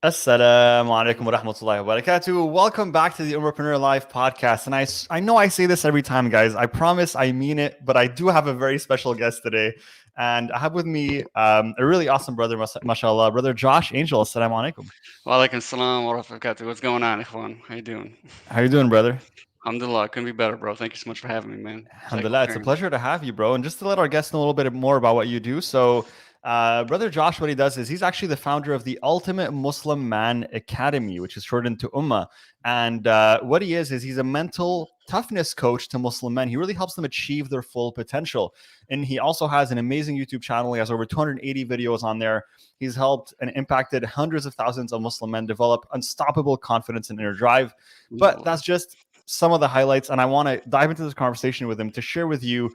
Assalamu alaikum wa rahmatullahi wa barakatuh. Welcome back to the Ummahpreneur Live podcast. And I know I say this every time, guys. I promise I mean it, but I do have a very special guest today. And I have with me a really awesome brother, mashallah, brother Josh Angel. Assalamu alaikum. Walaikum salam wa rahmatullahi. What's going on, Ikhwan? How you doing? How you doing, brother? Alhamdulillah, couldn't be better, bro. Thank you so much for having me, man. Jazakallah Alhamdulillah, it's a khairan. pleasure to have you, bro. And just to let our guests know a little bit more about what you do. So, Brother Josh, what he does is he's actually the founder of the Ultimate Muslim Man Academy, which is shortened to Ummah. And what he is he's a mental toughness coach to Muslim men. He really helps them achieve their full potential. And he also has an amazing YouTube channel. He has over 280 videos on there. He's helped and impacted hundreds of thousands of Muslim men develop unstoppable confidence and inner drive. But Alhamdulillah. that's just some of the highlights, and I want to dive into this conversation with him to share with you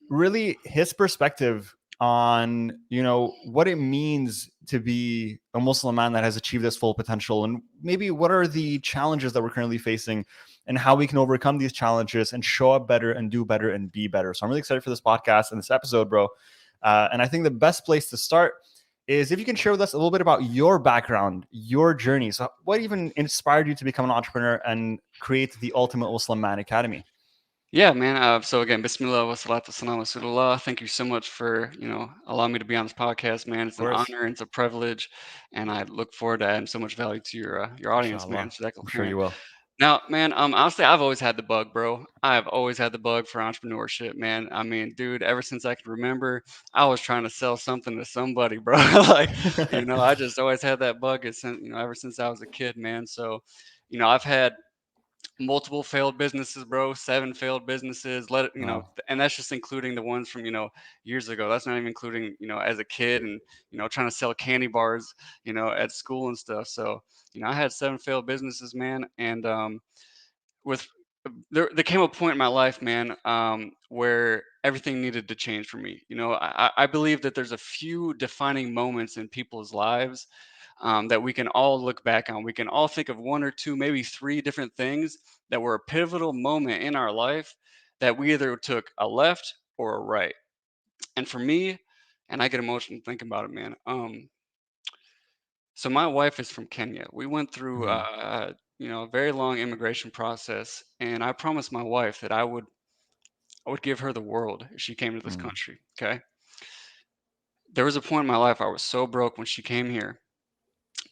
really his perspective on what it means to be a Muslim man that has achieved this full potential, and maybe what are the challenges that we're currently facing and how we can overcome these challenges and show up better and do better and be better. So I'm really excited for this podcast and this episode, bro. And I think the best place to start is if you can share with us a little bit about your background, your journey. So what even inspired you to become an entrepreneur and create the Ultimate Muslim Man Academy? Yeah, man. So again, Bismillah wa salatu salam wa rasulullah. Thank you so much for allowing me to be on this podcast, man. Of It's an course. honor and it's a privilege, and I look forward to adding so much value to your audience, man. Inshallah. Jazakallah I'm sure khairan. you will. Now, man, honestly, I've always had the bug, bro. I've always had the bug for entrepreneurship, man. I mean, dude, ever since I can remember, I was trying to sell something to somebody, bro. I just always had that bug ever since I was a kid, man. So, I've had multiple failed businesses, bro. 7 failed businesses. Wow. And that's just including the ones from years ago. That's not even including as a kid and trying to sell candy bars at school and stuff. So I had 7 failed businesses, man, and with there came a point in my life, man, where everything needed to change for me. I believe that there's a few defining moments in people's lives that we can all look back on. We can all think of one or two, maybe three different things that were a pivotal moment in our life that we either took a left or a right. And for me, and I get emotional thinking about it, man. So my wife is from Kenya. We went through, Mhm. a very long immigration process, and I promised my wife that I would give her the world if she came to this Mm. country. Okay. There was a point in my life I was so broke when she came here.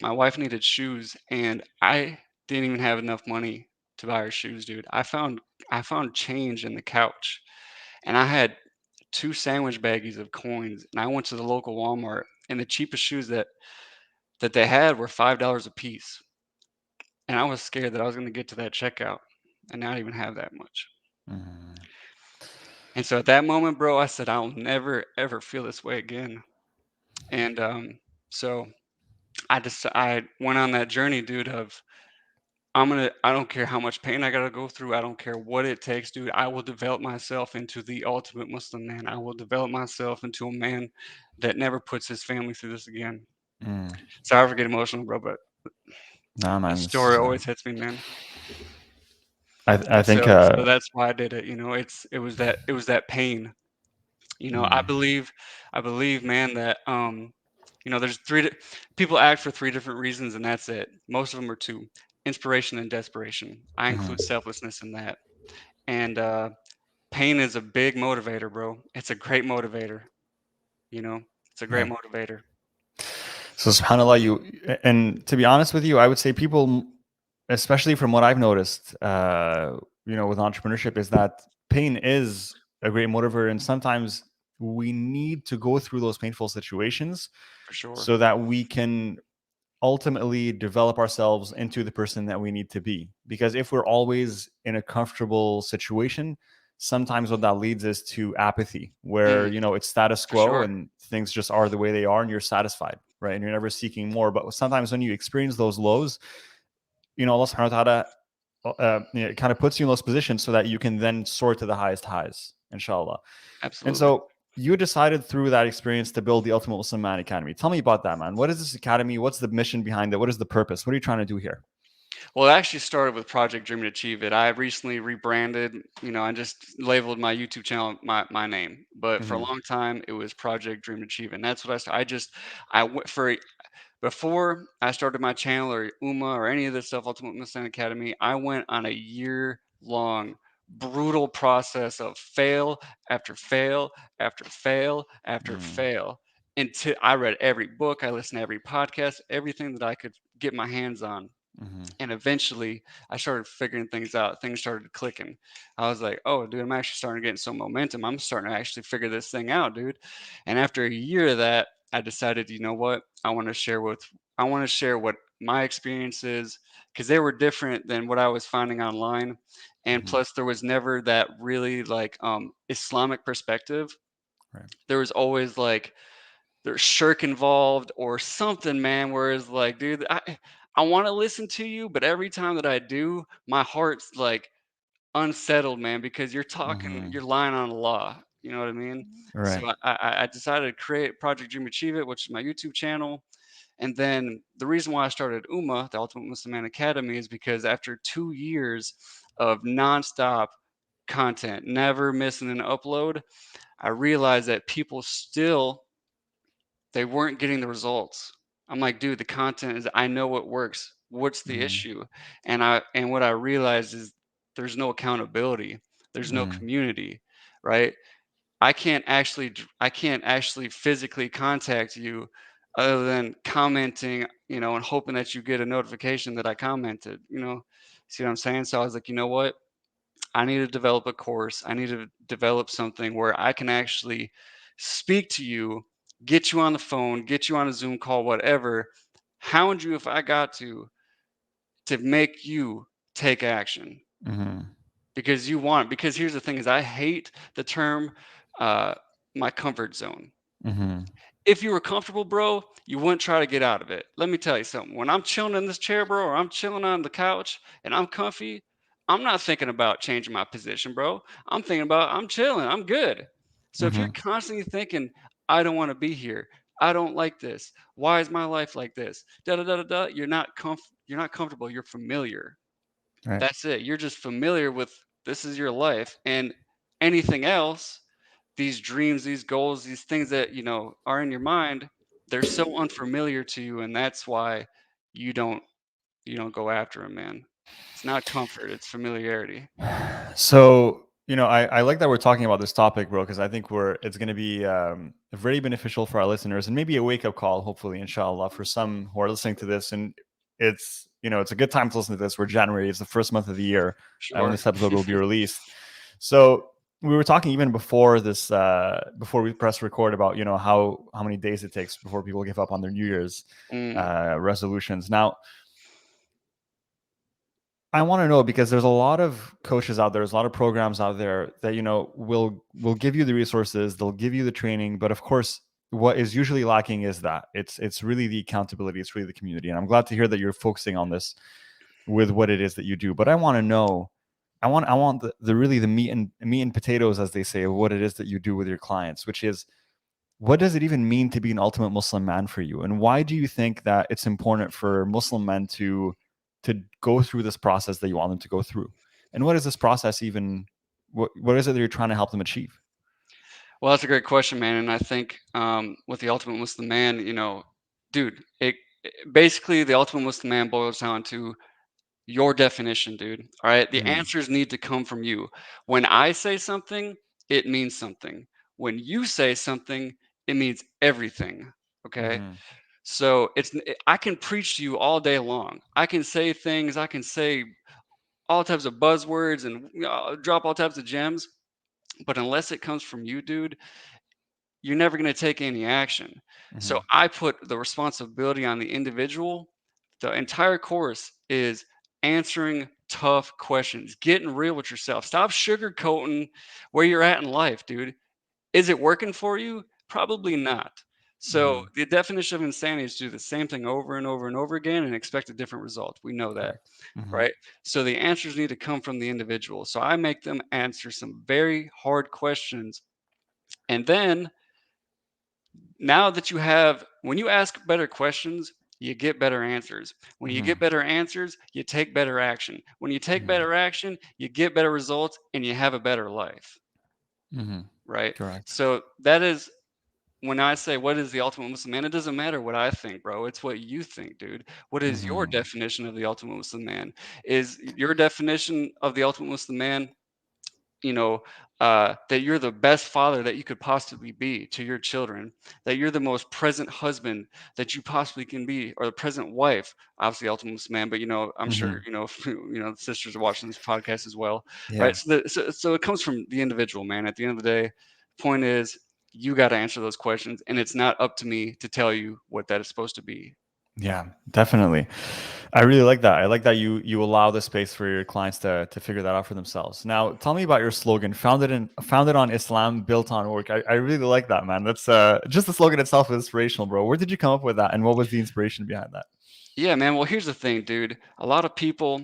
My wife needed shoes, and I didn't even have enough money to buy her shoes, dude. I found change in the couch, and I had two sandwich baggies of coins, and I went to the local Walmart, and the cheapest shoes that they had were $5 a piece. And I was scared that I was gonna get to that checkout and not even have that much. Mhm. And so at that moment, bro, I said, "I'll never, ever feel this way again." And, so I went on that journey, dude, of I don't care how much pain I gotta go through, I don't care what it takes, dude, I will develop myself into the ultimate Muslim man. I will develop myself into a man that never puts his family through this again. Mm. Sorry for getting emotional, bro, but Nah, that man. story always hits me, man. I And think. so that's why I did it, it was that pain. I Mm. believe man, that, there's people act for 3 different reasons, and that's it. Most of them are 2: inspiration and desperation. I include Mhm. selflessness in that. And, pain is a big motivator, bro. It's a great motivator, you know? It's a great Yeah. motivator. So subhanallah, and to be honest with you, I would say people, especially from what I've noticed, with entrepreneurship, is that pain is a great motivator, and sometimes we need to go through those painful situations For sure. so that we can ultimately develop ourselves into the person that we need to be. Because if we're always in a comfortable situation, sometimes what that leads is to apathy, where Mm, it's status for quo sure. and things just are the way they are, and you're satisfied, right? And you're never seeking more. But sometimes when you experience those lows, Allah subhanahu wa ta'ala it kind of puts you in those positions so that you can then soar to the highest highs, inshallah. And Absolutely. so you decided through that experience to build the Ultimate Muslim Man Academy. Tell me about that, man. What is this academy? What's the mission behind it? What is the purpose? What are you trying to do here? Well, it actually started with Project Dream and Achieve It. I recently rebranded, and just labeled my YouTube channel my name. But for a Hmm. long time, it was Project Dream and Achieve It. And that's what I just, I went for Before I started my channel or Uma or any of this stuff, Ultimate Muslim Academy, I went on a year long brutal process of fail after fail after fail after Mm, fail until I read every book, I listened to every podcast, everything that I could get my hands on. mhm, And eventually I started figuring things out. Things started clicking. I was like, oh, dude, I'm actually starting to get some momentum. I'm starting to actually figure this thing out, dude. And after a year of that, I decided, you know what? I want to share what my experiences, because they were different than what I was finding online. And mhm. plus there was never that really like Islamic perspective. Right. There was always like there's shirk involved or something, man. Whereas like, dude, I want to listen to you, but every time that I do, my heart's like unsettled, man, because Mhm. you're lying on the law. You know what I mean? So Right. I decided to create Project Dream Achieve It, which is my YouTube channel. And then the reason why I started UMA, the Ultimate Muslim Man Academy, is because after 2 years of nonstop content, never missing an upload, I realized that people still they weren't getting the results. I'm like, dude, the content is I know what works. What's the Mhm, issue? And what I realized is there's no accountability. There's no mhm, community, right? I can't actually physically contact you other than commenting, and hoping that you get a notification that I commented, See what I'm saying? So I was like, you know what? I need to develop a course. I need to develop something where I can actually speak to you, get you on the phone, get you on a Zoom call, whatever, hound you if I got to make you take action mhm, because you want. Because here's the thing: is I hate the term uh, my comfort zone. mhm, If you were comfortable, bro, you wouldn't try to get out of it. Let me tell you something. When I'm chilling in this chair, bro, or I'm chilling on the couch and I'm comfy, I'm not thinking about changing my position, bro. I'm thinking about I'm chilling. I'm good. So if you're mhm. constantly thinking, I don't want to be here. I don't like this. Why is my life like this? Da da da da da. You're not comfortable. You're familiar. Right. That's it. You're just familiar with this is your life. And anything else, these dreams, these goals, these things that, are in your mind, they're so unfamiliar to you, and that's why you don't you don't go after them, man. It's not comfort, it's familiarity. So, I like that we're talking about this topic, bro, because I think it's going to be very beneficial for our listeners and maybe a wake up call, hopefully, inshallah, for some who are listening to this. And it's a good time to listen to this. We're January, it's the first month of the year when Sure. this episode will be released. So, we were talking even before this, before we press record about, how many days it takes before people give up on their New Year's Mm, resolutions. Now, I want to know because there's a lot of coaches out there, there's a lot of programs out there that will give you the resources, they'll give you the training, but of course, what is usually lacking is that it's really the accountability, it's really the community, and I'm glad to hear that you're focusing on this with what it is that you do. But I want to know, I want the really the meat and potatoes, as they say, of what it is that you do with your clients, which is what does it even mean to be an ultimate Muslim man for you? And why do you think that it's important for Muslim men to go through this process that you want them to go through? And what is this process even? What is it that you're trying to help them achieve? well, that's a great question, man, and I think, with the Ultimate Muslim Man, dude, basically, the Ultimate Muslim Man boils down to your definition, dude. All right. The Mm, answers need to come from you. When I say something, it means something. When you say something, it means everything. Okay. mm-hmm, So I can preach to you all day long. I can say things, I can say all types of buzzwords and drop all types of gems. But unless it comes from you, dude, you're never going to take any action. mm-hmm, So I put the responsibility on the individual. The entire course is answering tough questions, getting real with yourself. Stop sugarcoating where you're at in life, dude. Is it working for you? Probably not. So mm-hmm. the definition of insanity is to do the same thing over and over and over again and expect a different result. We know that, Correct. Mm-hmm, right? So the answers need to come from the individual. So I make them answer some very hard questions. And then now that when you ask better questions, you get better answers. When you mm-hmm, get better answers, you take better action. When you take mm-hmm, better action, you get better results and you have a better life, mm-hmm. right? Correct. So that is when I say what is the ultimate Muslim man, it doesn't matter what I think, bro. It's what you think, dude. What is your Hmm. definition of the ultimate Muslim man? Is your definition of the ultimate Muslim man, you know, that you're the best father that you could possibly be to your children, that you're the most present husband that you possibly can be, or the present wife, obviously ultimate Muslim man, but I'm sure, Hmm. the sisters are watching this podcast as well, right? Yeah. So it comes from the individual, man. At the end of the day, point is you got to answer those questions, and it's not up to me to tell you what that is supposed to be. Yeah, definitely. I really like that. I like that you allow the space for your clients to figure that out for themselves. Now, tell me about your slogan, founded on Islam, built on work. I really like that, man. That's just the slogan itself is inspirational, bro. Where did you come up with that, and what was the inspiration behind that? Yeah, man. Well, here's the thing, dude. A lot of people,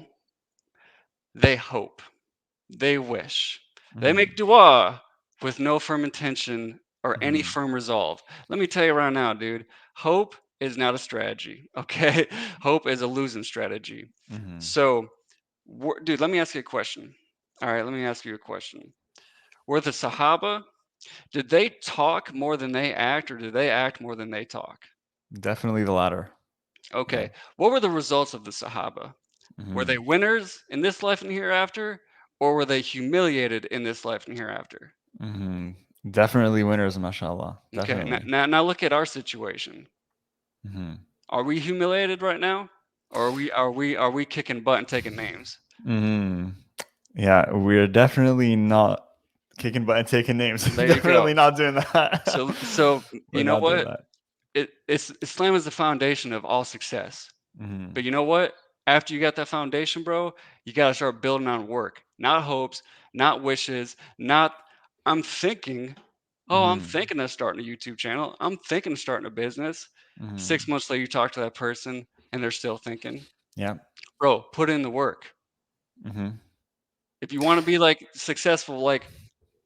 they hope. They wish. They Hmm. make dua with no firm intention or any Hmm. firm resolve. Let me tell you right now, dude, hope is not a strategy, okay? Hope is a losing strategy. Hmm. So, dude, let me ask you a question. All right, let me ask you a question. Were the Sahaba, did they talk more than they act, or did they act more than they talk? Definitely the latter. Yeah. Okay, what were the results of the Sahaba? Were Hmm. they winners in this life and hereafter, or were they humiliated in this life and hereafter? Hmm. Definitely winners, mashallah. Okay, now, Definitely. now, now look at our situation. Hmm. Are we humiliated right now, or are we kicking butt and taking names? Hmm. Yeah, we're definitely not kicking butt and taking names. There you go. Definitely not doing that. So We're you know not doing what? that. Islam is the foundation of all success. Hmm. But you know what? After you got that foundation, bro, you got to start building on work, not hopes, not wishes, not I'm thinking. Oh, I'm Hmm. thinking of starting a YouTube channel. I'm thinking of starting a business. Hmm. 6 months later, you talk to that person and they're still thinking. Yeah. Bro, put in the work. Hmm. If you want to be like successful, like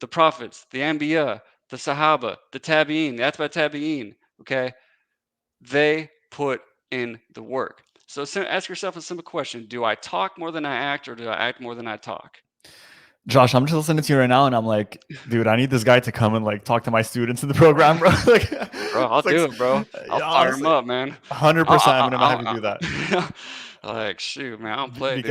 the prophets, the Anbiya, the Sahaba, the Tabi'in, the Atba Tabi'in, okay? They put in the work. So ask yourself a simple question. Do I talk more than I act, or do I act more than I talk? Josh, I'm just listening to you right now, and I'm like, dude, I need this guy to come and like talk to my students in the program, bro. Like, Bro, I'll it's like, do it, bro. I'll yeah, fire him honestly, up, man. 100%. I'm gonna have you do that. Like, shoot, man, I don't play,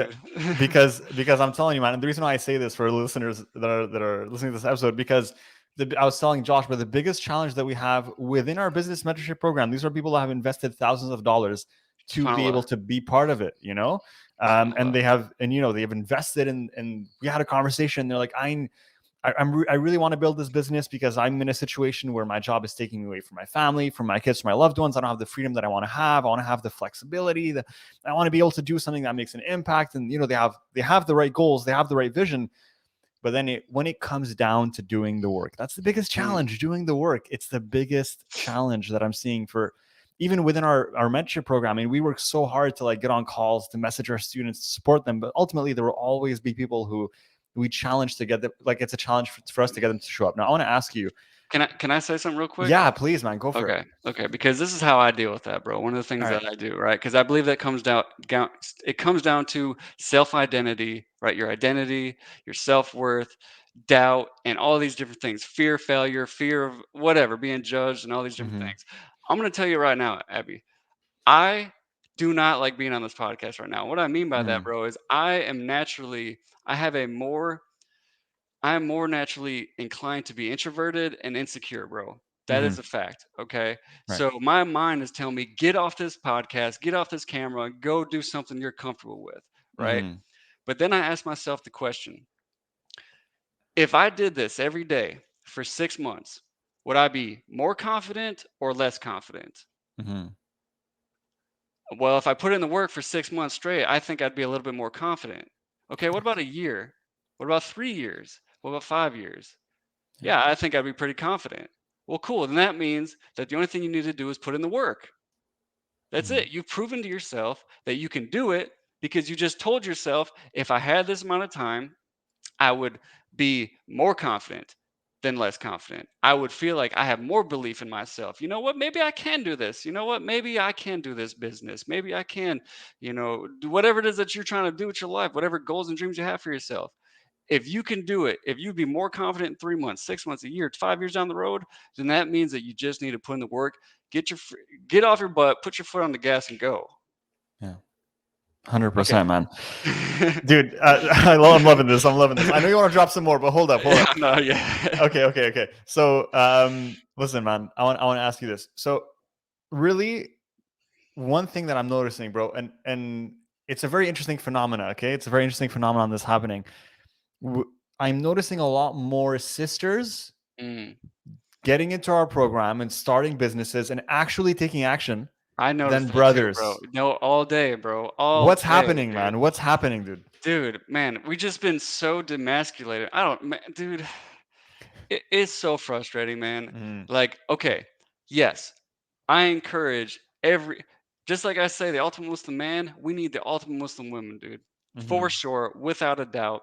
because dude. because I'm telling you, man, and the reason why I say this for listeners that are listening to this episode, because I was telling Josh, but the biggest challenge that we have within our business mentorship program, these are people that have invested thousands of dollars to be SubhanAllah. able to be part of it, and SubhanAllah. they have invested in, and we had a conversation. They're like, I really want to build this business because I'm in a situation where my job is taking me away from my family, from my kids, from my loved ones. I don't have the freedom that I want to have. I want to have the flexibility. I want to be able to do something that makes an impact. And they have the right goals, they have the right vision. But then when it comes down to doing the work, that's the biggest Mm, challenge. Doing the work, it's the biggest challenge that I'm seeing for even within our mentorship program. I mean, we work so hard to like get on calls, to message our students, to support them, but ultimately there will always be people who we challenge to get them, like it's a challenge for us to get them to show up. Now I want to ask you, can I say something real quick? yeah, please, man, go for it. Okay, okay, because this is how I deal with that, bro. One of the All things right. that I do, right? Because I believe that it comes down to self-identity, right? Your identity, your self-worth, doubt, and all these different things. Fear of failure, fear of whatever, being judged, and all these different Mm-hmm. things. I'm gonna tell you right now, Abby, I do not like being on this podcast right now. What I mean by that, Mm-hmm. bro, is I have a more I am more naturally inclined to be introverted and insecure, bro. That Mm-hmm. is a fact. Okay. Right. So my mind is telling me, get off this podcast, get off this camera, go do something you're comfortable with. Right. Mm-hmm. But then I ask myself the question, if I did this every day for 6 months, would I be more confident or less confident? Mm-hmm. Well, if I put in the work for 6 months straight, I think I'd be a little bit more confident. Okay. What about a year? What about 3 years? What about 5 years? Yeah. Yeah, I think I'd be pretty confident. Well, cool. Then that means that the only thing you need to do is put in the work. That's Mm-hmm. it. You've proven to yourself that you can do it because you just told yourself if I had this amount of time, I would be more confident than less confident. I would feel like I have more belief in myself. You know what? Maybe I can do this. You know what? Maybe I can do this business. Maybe I can, do whatever it is that you're trying to do with your life, whatever goals and dreams you have for yourself. If you can do it, if you'd be more confident in 3 months, 6 months, a year, 5 years down the road, then that means that you just need to put in the work, get your get off your butt, put your foot on the gas, and go. Yeah, Okay. 100%, man. Dude, I'm loving this. I'm loving this. I know you want to drop some more, but hold up, hold Yeah, up. no, yeah. Okay. So, listen, man, I want to ask you this. So, really, one thing that I'm noticing, bro, and it's a very interesting phenomena. Okay, it's a very interesting phenomenon that's happening. W- I'm noticing a lot more sisters Mm. getting into our program and starting businesses and actually taking action I noticed than that too, bro. brothers. No, all day, bro. All What's day, happening, dude. man? What's happening, dude? Dude, man, we just been so demasculated. I don't, man, dude, it's so frustrating, man. Mm, Like, okay, yes, I encourage every, just like I say, the ultimate Muslim man, we need the ultimate Muslim women, dude, mm-hmm, for sure, without a doubt.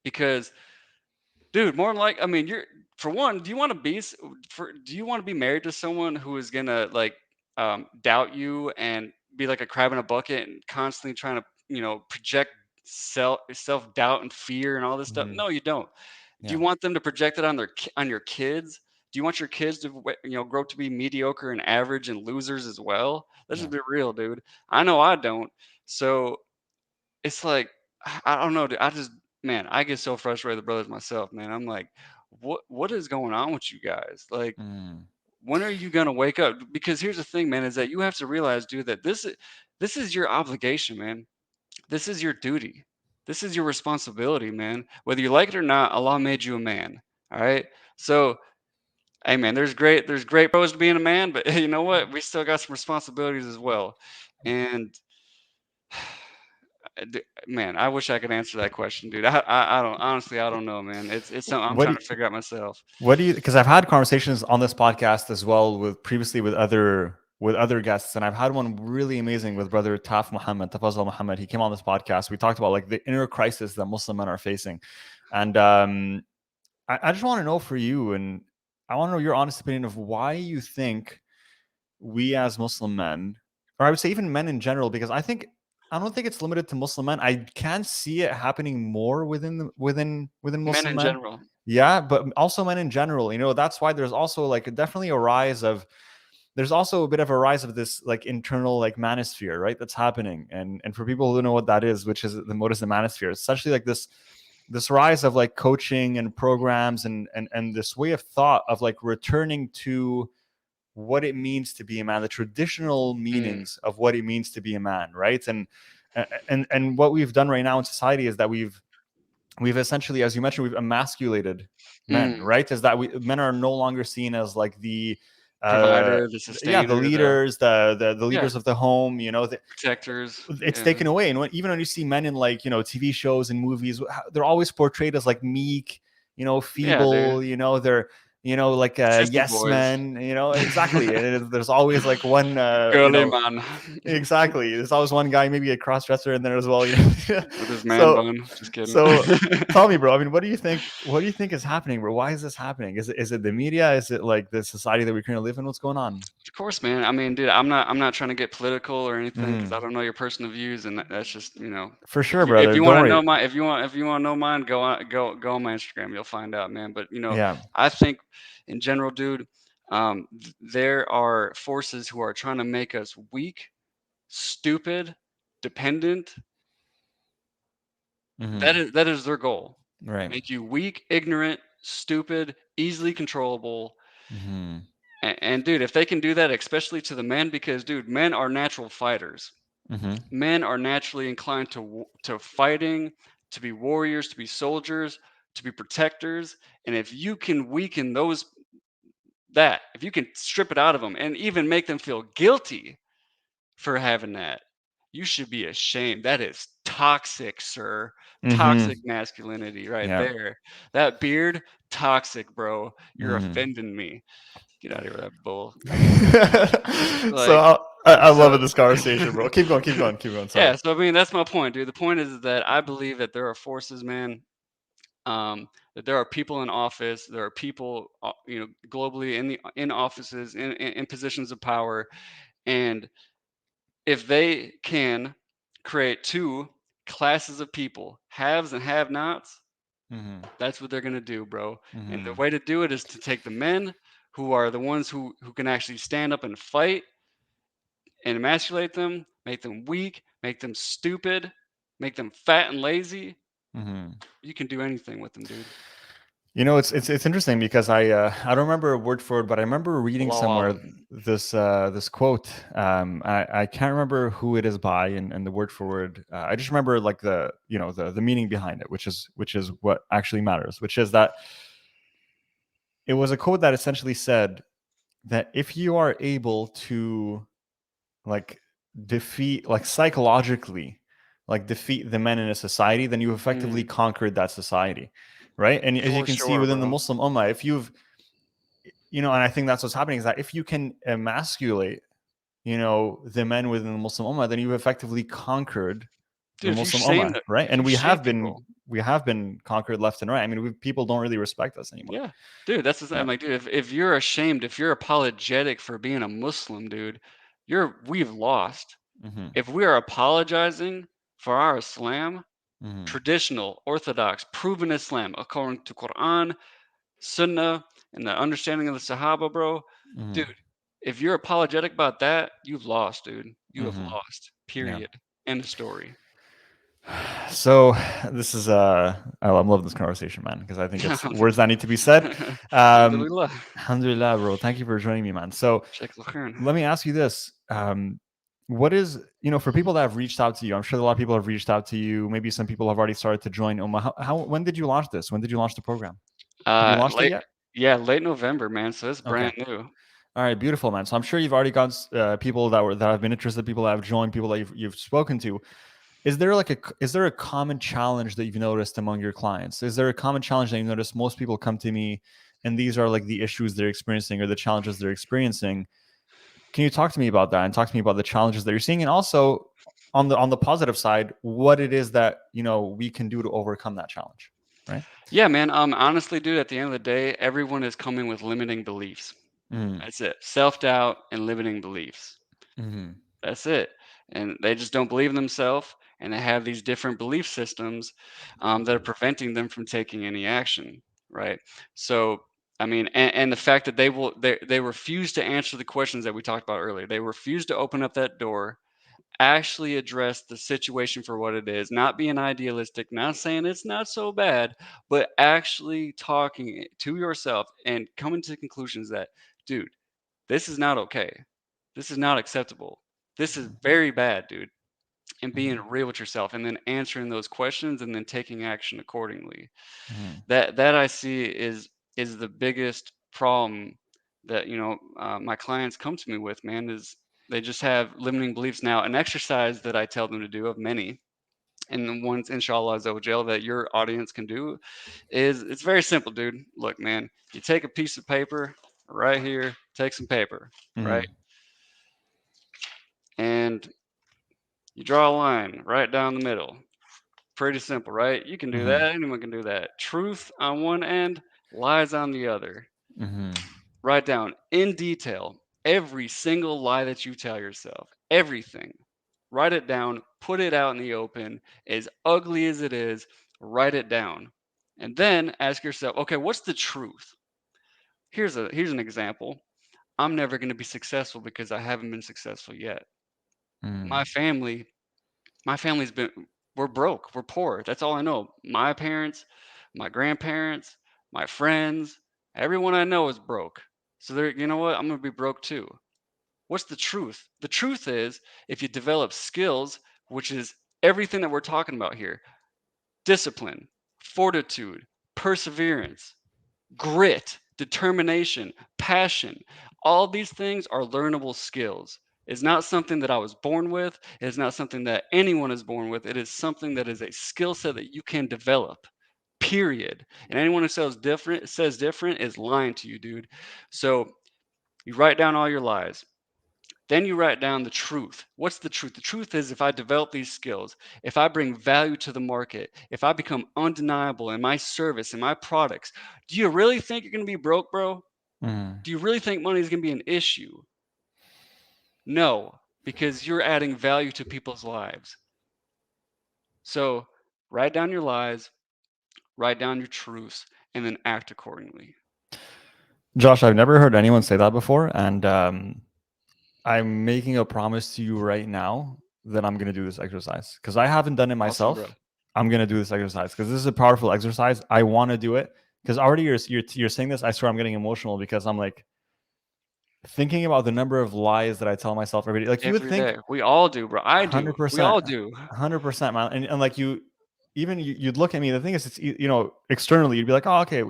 Because, dude, more than like, I mean, you're for one, do you want to be do you want to be married to someone who is gonna like doubt you and be like a crab in a bucket and constantly trying to, project self doubt and fear and all this stuff? mm-hmm. No, you don't. Do Yeah, you want them to project it on on your kids? Do you want your kids to grow up to be mediocre and average and losers as well? Let's yeah. just be real, dude. I know I don't. So it's like, I don't know, dude, I just man, I get so frustrated with brothers myself, man. I'm like, "What is going on with you guys? Like, Mm, when are you gonna wake up?" Because here's the thing, man, is that you have to realize, dude, that this is your obligation, man. This is your duty. This is your responsibility, man. Whether you like it or not, Allah made you a man, alright? So, hey, man, there's great pros to being a man, but you know what? We still got some responsibilities as well, and man, I wish I could answer that question, dude. I don't honestly, I don't know, man. It's something I'm what do trying you, to figure out myself. what do you? Because I've had conversations on this podcast as well with previously with other guests, and I've had one really amazing with brother Tafazal Muhammad. He came on this podcast. We talked about like the inner crisis that Muslim men are facing, and I just want to know for you, and I want to know your honest opinion of why you think we as Muslim men, or I would say even men in general, because I don't think it's limited to Muslim men. I can see it happening more within Men Muslim in men. general. Yeah, but also men in general. That's why there's also like definitely a rise of there's also a bit of a rise of this like internal like manosphere, right? That's happening. And for people who don't know what that is, which is what is the manosphere? It's essentially like this rise of like coaching and programs and this way of thought of like returning to what it means to be a man, the traditional Mm, meanings of what it means to be a man, right? And what we've done right now in society is that we've essentially, as you mentioned, we've emasculated men, mm. right? Is that men are no longer seen as like the Provider, the the sustainer, leaders, the yeah, leaders of the home, protectors. it's Yeah. taken away. And even when you see men in like TV shows and movies, they're always portrayed as like meek, Yeah, dude. feeble, they're like Sissy yes boys. men, exactly. And there's always like one Girly man. exactly, there's always one guy, maybe a cross dresser in there as well. With his man So bun. Just kidding. so tell me, bro, I mean, what do you think is happening, bro? Why is this happening? Is it the media? Is it like the society that we currently live in? What's going on? Of course, man. I mean, dude, I'm not trying to get political or anything because I Hmm. don't know your personal views, and that's just, For if sure, you brother, don't want to worry. know my if you want to know mine, go on my Instagram, you'll find out, man. But Yeah. I think in general, dude, there are forces who are trying to make us weak, stupid, dependent. Hmm. That is their goal. Right. Make you weak, ignorant, stupid, easily controllable. Hmm. And dude, if they can do that, especially to the men, because dude, men are natural fighters. Hmm. Men are naturally inclined to fighting, to be warriors, to be soldiers, to be protectors. And if you can weaken if you can strip it out of them and even make them feel guilty for having that, you should be ashamed. That is toxic, sir. Hmm. Toxic masculinity right Yeah. there. That beard, toxic, bro. You're Hmm. offending me. Get out of here with that bull. So Like, I love so this conversation, bro. Keep going, keep going, keep going. Sorry. yeah, so I mean that's my point, dude. The point is that I believe that there are forces, man, that there are people in office, there are people, globally in offices, in positions of power, and if they can create two classes of people, haves and have-nots, Mm-hmm. That's what they're gonna do, bro. And the Mm-hmm. way to do it is to take the men who are the ones who can actually stand up and fight and emasculate them, make them weak, make them stupid, make them fat and lazy. Mm-hmm. You can do anything with them, dude. You know, it's interesting because I don't remember word for word, but I remember reading Allahu somewhere alam. this quote. I can't remember who it is by and the word for word. I just remember like the the meaning behind it, which is what actually matters. Which is that it was a quote that essentially said that if you are able to like defeat like psychologically like defeat the men in a society, then you effectively Mm, conquered that society, right? And as you for can see sure, within the bro. Muslim ummah, if you've and I think that's what's happening is that if you can emasculate, the men within the Muslim Ummah, then you've effectively conquered the Dude, if you Muslim shame Ummah, the right? if And you shame people, we have been conquered left and right. I mean, people don't really respect us anymore. yeah, dude, that's the thing. Yeah. I'm like, dude, if you're ashamed, if you're apologetic for being a Muslim, dude, we've lost. Hmm. If we are apologizing for our Islam, Hmm. traditional, orthodox, proven Islam according to Quran, Sunnah, and the understanding of the Sahaba, bro, dude, Hmm. if you're apologetic about that, you've lost, dude. You have Hmm. lost. Yeah. Period. End of story. So this is I'm loving this conversation, man, because I think it's words that need to be said. Um, Alhamdulillah. Alhamdulillah, bro. Thank you for joining me, man. So Shaykhul Khair. let me ask you this. What is, for people that have reached out to you, I'm sure a lot of people have reached out to you. Maybe some people have already started to join Ummah. When did you launch this? When did you launch the program? Have you launched it Late, yet? yeah, late November, man. So it's Okay. brand new. All right, beautiful, man. So I'm sure you've already got people that have been interested, people that have joined, people that you've spoken to. Is there a common challenge that you've noticed among your clients? Is there a common challenge that you notice most people come to me and these are like the issues they're experiencing or the challenges they're experiencing? Can you talk to me about that and talk to me about the challenges that you're seeing, and also on the positive side, what it is that we can do to overcome that challenge, right? Yeah, man. Honestly, dude, at the end of the day, everyone is coming with limiting beliefs. Mm-hmm. That's it. Self-doubt and limiting beliefs. Mm-hmm. That's it. And they just don't believe in themselves, and they have these different belief systems that are preventing them from taking any action, right? So, I mean, and the fact that they refuse to answer the questions that we talked about earlier. They refuse to open up that door, actually address the situation for what it is, not being idealistic, not saying it's not so bad, but actually talking to yourself and coming to conclusions that, dude, this is not okay. This is not acceptable. This is very bad, dude. And being Mm-hmm. real with yourself and then answering those questions and then taking action accordingly. Mm-hmm. That I see is the biggest problem that my clients come to me with, man, is they just have limiting beliefs. Now, an exercise that I tell them to do of many, and the ones inshallah azawajal that your audience can do, is it's very simple, dude. Look, man, you take a piece of paper right here, take some paper, right, Mm-hmm. and you draw a line right down the middle. Pretty simple, right? You can do Mm-hmm. that. Anyone can do that. Truth on one end, lies on the other. Mm-hmm. Write down in detail every single lie that you tell yourself. Everything. Write it down, put it out in the open, as ugly as it is, write it down. And then ask yourself, okay, what's the truth? Here's an example. I'm never going to be successful because I haven't been successful yet. My family, my family's been we're broke, we're poor. That's all I know. My parents, my grandparents, my friends, everyone I know is broke. So they're, you know what? I'm going to be broke too. What's the truth? The truth is, if you develop skills, which is everything that we're talking about here, discipline, fortitude, perseverance, grit, determination, passion, all these things are learnable skills. It's not something that I was born with. It is not something that anyone is born with. It is something that is a skill set that you can develop. Period. And anyone who says different is lying to you, dude. So you write down all your lies. Then you write down the truth. What's the truth? The truth is, if I develop these skills, if I bring value to the market, if I become undeniable in my service and my products, do you really think you're going to be broke, bro? Mm-hmm. Do you really think money is going to be an issue? No, because you're adding value to people's lives. So write down your lies, write down your truths, and then act accordingly. Josh, I've never heard anyone say that before, and I'm making a promise to you right now that I'm gonna do this exercise because I haven't done it Awesome, bro. myself. I'm gonna do this exercise because this is a powerful exercise. I want to do it because already you're saying this. I swear I'm getting emotional because I'm like thinking about the number of lies that I tell myself every day. Like you would Every think day. We all do, bro. I do. hundred We all percent, do. 100%, man. And like you, even you'd look at me. The thing is, it's externally, you'd be like, oh, okay,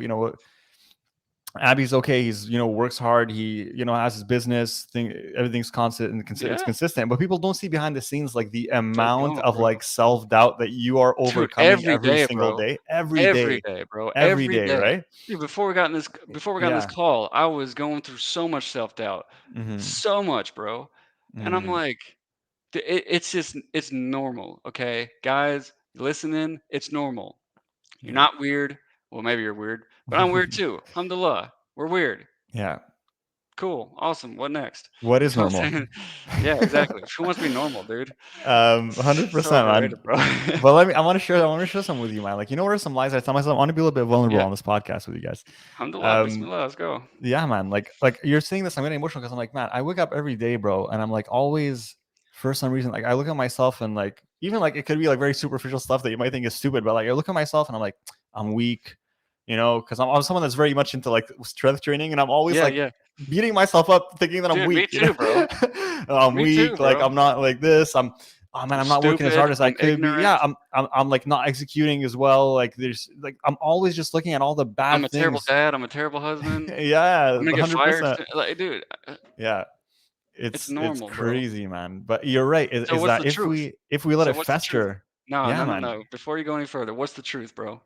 Abby's okay. He's works hard. He has his business thing. Everything's constant and it's Yeah, consistent. But people don't see behind the scenes like the they amount don't, of bro. like self doubt that you are Dude, overcoming every every day, single bro. day, Every day, bro. every Every day, day. right? Dude, before we got in this Yeah. call, I was going through so much self-doubt. Mm-hmm. So much, bro. And I'm Mm-hmm. like, it's normal, okay? Guys, you listening? It's normal. You're Yeah. not weird. Well, maybe you're weird, but I'm weird too. Alhamdulillah. We're weird. Yeah. Cool. Awesome. What next? What You is know what I'm normal? saying? Yeah, exactly. Who wants to be normal, dude? So 100%, man. overrated, bro. But let me. I want to share some with you, man. Like, what are some lies I tell myself? I want to be a little bit vulnerable Yeah. on this podcast with you guys. Alhamdulillah. Um, Bismillah. Let's go. yeah, man. Like you're saying this, I'm getting emotional because I'm like, man, I wake up every day, bro, and I'm like always, for some reason, like I look at myself and like even like it could be like very superficial stuff that you might think is stupid, but like I look at myself and I'm like, I'm weak, because I'm someone that's very much into like strength training, and I'm always Yeah, like yeah. beating myself up thinking that I'm Dude, me weak, too, bro. I'm Me too, weak, like bro. I'm not like this, oh man, I'm I'm not working as hard stupid. as I I'm could be. Yeah, ignorant. I'm like not executing as well. Like there's like I'm always just looking at all the I'm bad a terrible things. dad. I'm a terrible husband. Yeah, I'm gonna get fired. 100%. Like, dude, Yeah, it's it's normal, bro. crazy, man. But you're right. So Is what's that the truth? if we let So it what's the truth? fester? No, Yeah, no, no, man. no. Before you go any further, what's the truth, bro?